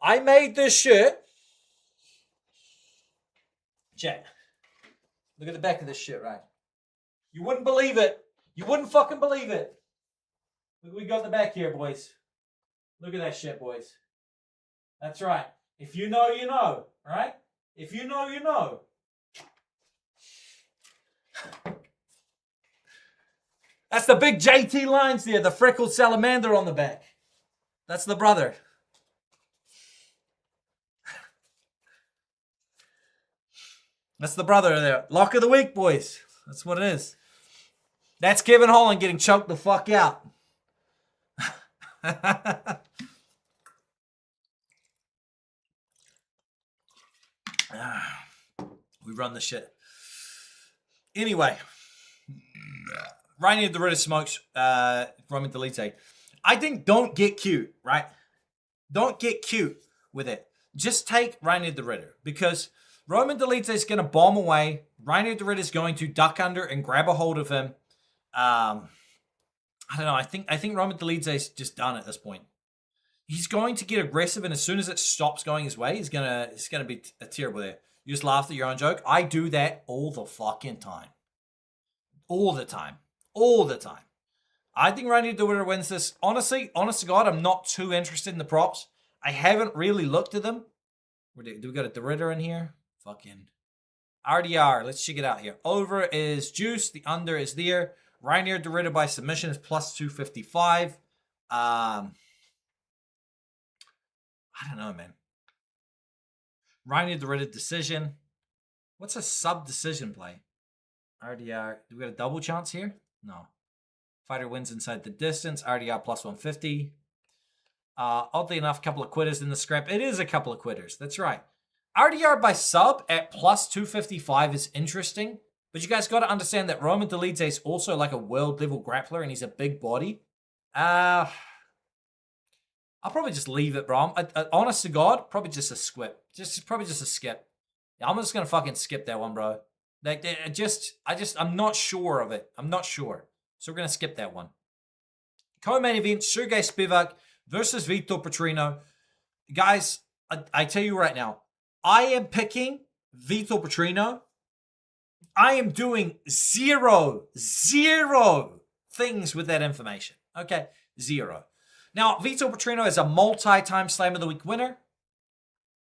I made this shirt. Chat. Look at the back of this shit, right? You wouldn't believe it. You wouldn't fucking believe it. Look what we got in the back here, boys. Look at that shit, boys. That's right. If you know, you know. All right? If you know, you know. That's the big JT lines there, the freckled salamander on the back. That's the brother. That's the brother there. Lock of the week, boys. That's what it is. That's Kevin Holland getting choked the fuck out. We run the shit. Anyway, Reinier de Ridder smokes Roman Dolidze. I think don't get cute, right? Don't get cute with it. Just take Reinier de Ridder because Roman Dolidze is going to bomb away. Reinier de Ridder is going to duck under and grab a hold of him. I don't know. I think Roman Dolidze is just done at this point. He's going to get aggressive, and as soon as it stops going his way, it's gonna be a terrible there. You just laughed at your own joke. I do that all the fucking time. All the time. All the time. I think Reinier de Ridder wins this. Honestly, honest to God, I'm not too interested in the props. I haven't really looked at them. Do we got a de Ridder in here? Fucking RDR. Let's check it out here. Over is juice. The under is there. Reinier de Ridder by submission is plus 255. I don't know, man. Reinier de Ridder decision. What's a sub-decision play? RDR. Do we got a double chance here? No. Fighter wins inside the distance. RDR plus 150. Oddly enough, a couple of quitters in the scrap. It is a couple of quitters. That's right. RDR by sub at plus 255 is interesting. But you guys got to understand that Roman Dolidze is also like a world-level grappler, and he's a big body. I'll probably just leave it, bro. Honest to God, probably just a skip. Probably just a skip. Yeah, I'm just gonna fucking skip that one, bro. Like, I'm not sure of it. I'm not sure, so we're gonna skip that one. Co-main event, Sergey Spivak versus Vitor Petrino. Guys, I tell you right now, I am picking Vitor Petrino. I am doing zero things with that information. Okay, zero. Now, Vitor Petrino is a multi-time Slam of the Week winner.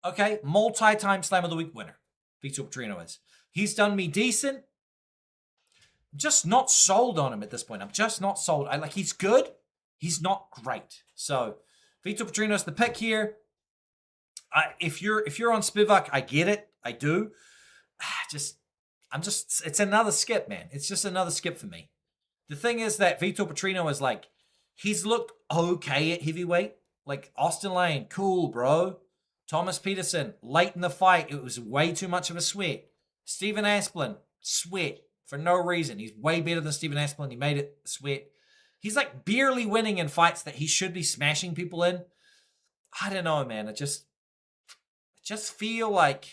Okay, multi-time Slam of the Week winner. Vitor Petrino is. He's done me decent. Just not sold on him at this point. I'm just not sold. He's good. He's not great. So, Vitor Petrino's the pick here. If you're on Spivak, I get it. I do. It's another skip, man. It's just another skip for me. The thing is that Vitor Petrino is he's looked okay at heavyweight. Like Austin Lane, cool, bro. Thomas Peterson, late in the fight, it was way too much of a sweat. Steven Asplin, sweat for no reason. He's way better than Steven Asplin. He made it sweat. He's barely winning in fights that he should be smashing people in. I don't know, man. I just feel like,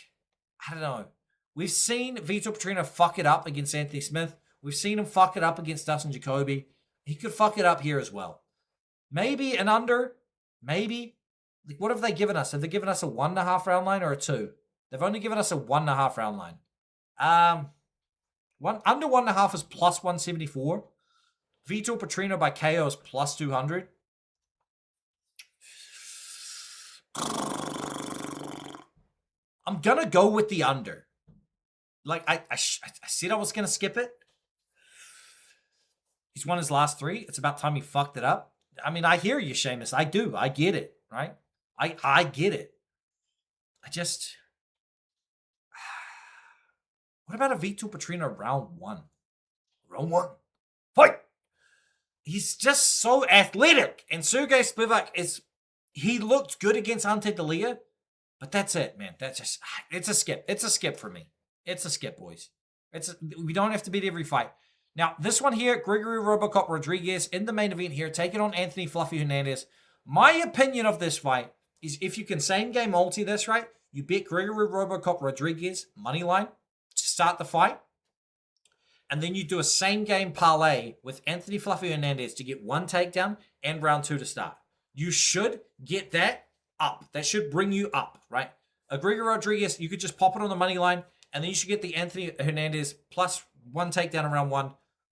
I don't know. We've seen Vitor Petrino fuck it up against Anthony Smith. We've seen him fuck it up against Dustin Jacoby. He could fuck it up here as well. Maybe an under. Maybe. What have they given us? Have they given us a 1.5 round line or a 2? They've only given us a 1.5 round line. Under 1.5 is plus 174. Vitor Petrino by KO is plus 200. I'm gonna go with the under. I said I was gonna skip it. He's won his last 3. It's about time he fucked it up. I mean, I hear you, Sheamus. I do. I get it, right? I get it. What about a Vitor Petrino round 1? Round 1. Fight! He's just so athletic. And Sergey Spivak he looked good against Ante D'Elia, but that's it, man. It's a skip. It's a skip for me. It's a skip, boys. We don't have to beat every fight. Now, this one here, Gregory Robocop Rodrigues in the main event here, taking on Anthony Fluffy Hernandez. My opinion of this fight is if you can same-game multi this, right, you bet Gregory Robocop Rodrigues money line to start the fight, and then you do a same-game parlay with Anthony Fluffy Hernandez to get 1 takedown and round 2 to start. You should get that up. That should bring you up, right? A Gregory Rodrigues, you could just pop it on the money line, and then you should get the Anthony Hernandez plus 1 takedown in round 1,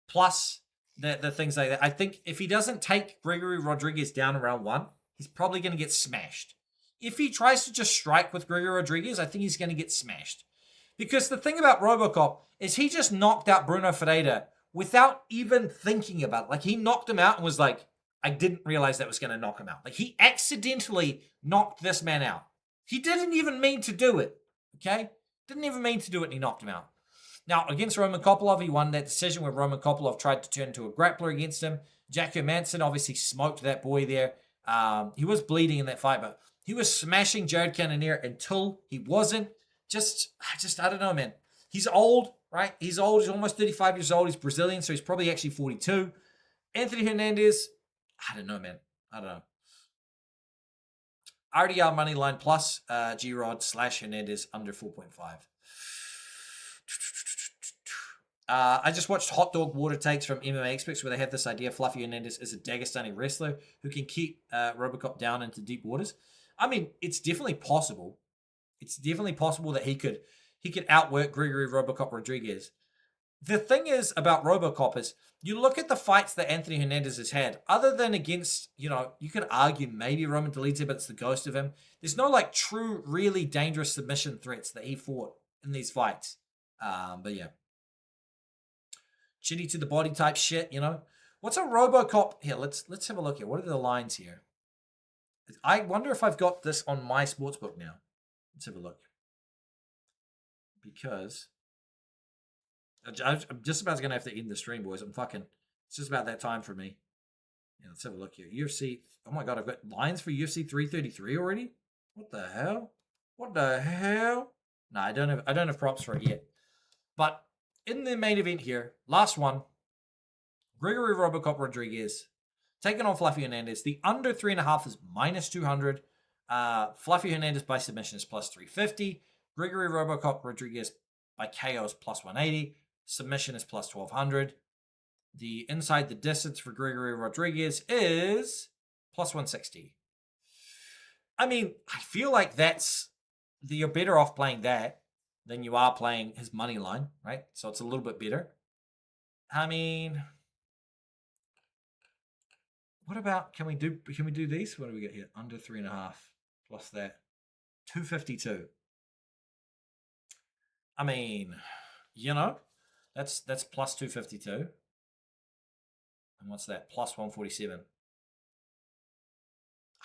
plus the things like that. I think if he doesn't take Gregory Rodrigues down in round 1, he's probably going to get smashed. If he tries to just strike with Gregory Rodrigues, I think he's going to get smashed. Because the thing about Robocop is he just knocked out Bruno Ferreira without even thinking about it. He knocked him out and was like, I didn't realize that was going to knock him out. He accidentally knocked this man out. He didn't even mean to do it, okay? Didn't even mean to do it, and he knocked him out. Now, against Roman Kopylov, he won that decision where Roman Kopylov tried to turn into a grappler against him. Jack Hermanson obviously smoked that boy there. He was bleeding in that fight, but he was smashing Jared Cannonier until he wasn't. I don't know, man. He's old, right? He's old. He's almost 35 years old. He's Brazilian, so he's probably actually 42. Anthony Hernandez, I don't know, man. I don't know. RDR money line plus G-Rod / Hernandez under 4.5. I just watched Hot Dog Water Takes from MMA Experts where they have this idea Fluffy Hernandez is a Dagestani wrestler who can keep Robocop down into deep waters. I mean, it's definitely possible. It's definitely possible that he could outwork Gregory Robocop Rodrigues. The thing is about Robocop is you look at the fights that Anthony Hernandez has had, other than against, you could argue maybe Roman Dolidze, but it's the ghost of him. There's no true, really dangerous submission threats that he fought in these fights. But yeah. Chitty to the body type shit, What's a Robocop? Here, let's have a look here. What are the lines here? I wonder if I've got this on my sportsbook now. Let's have a look. Because I'm just about going to have to end the stream, boys. It's just about that time for me. Yeah, let's have a look here. UFC. Oh my God, I've got lines for UFC 333 already? What the hell? No, I don't have props for it yet. But in the main event here, last one, Gregory Robocop Rodrigues taking on Fluffy Hernandez. The under 3.5 is minus 200. Fluffy Hernandez by submission is plus 350. Gregory Robocop Rodrigues by KO is plus 180. Submission is plus 1200. The inside the distance for Gregory Rodrigues is plus 160. I mean, I feel like you're better off playing that than you are playing his money line, right? So it's a little bit better. I mean, what about, can we do these? What do we get here? Under 3.5 plus that. 252. I mean, that's plus 252. And what's that? Plus 147.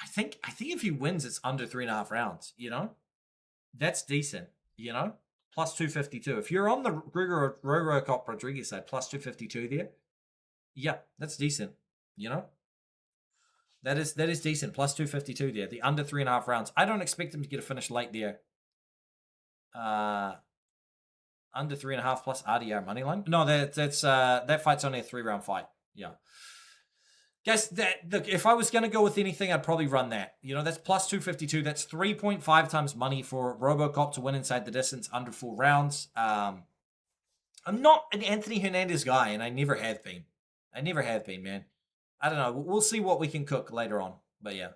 I think if he wins, it's under 3.5 rounds, That's decent, Plus 252. If you're on the Gregory Rodrigues side, plus 252 there, yeah, that's decent, That is decent. Plus 252 there. The under 3.5 rounds. I don't expect him to get a finish late there. Under 3.5 plus RDR money line. No, that fight's only a 3-round fight. Yeah. Guys, look, if I was going to go with anything, I'd probably run that. That's plus 252. That's 3.5 times money for RoboCop to win inside the distance under 4 rounds. I'm not an Anthony Hernandez guy, and I never have been. Man. I don't know. We'll see what we can cook later on. But yeah.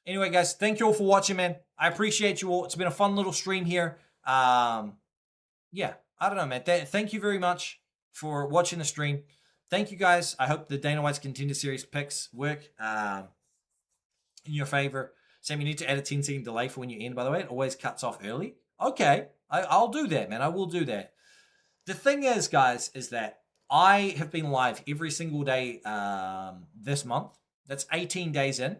Anyway, guys, thank you all for watching, man. I appreciate you all. It's been a fun little stream here. Yeah, I don't know, man. Thank you very much for watching the stream. Thank you, guys. I hope the Dana White's Contender Series picks work in your favor. Sam, you need to add a 10-second delay for when you end, by the way. It always cuts off early. Okay, I'll do that, man. I will do that. The thing is, guys, is that I have been live every single day this month. That's 18 days in.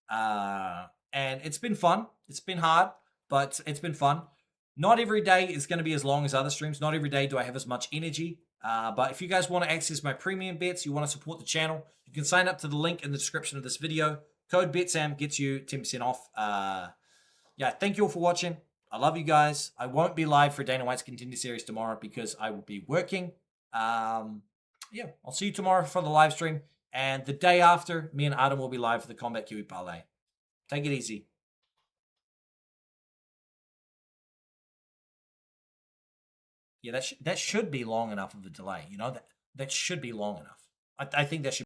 And it's been fun. It's been hard, but it's been fun. Not every day is going to be as long as other streams. Not every day do I have as much energy. But if you guys want to access my premium bets, you want to support the channel, you can sign up to the link in the description of this video. Code BetSam gets you 10% off. Yeah, thank you all for watching. I love you guys. I won't be live for Dana White's Contender Series tomorrow because I will be working. Yeah, I'll see you tomorrow for the live stream. And the day after, me and Adam will be live for the Combat Kiwi Parlay. Take it easy. Yeah, that should be long enough of a delay. That should be long enough. I think that should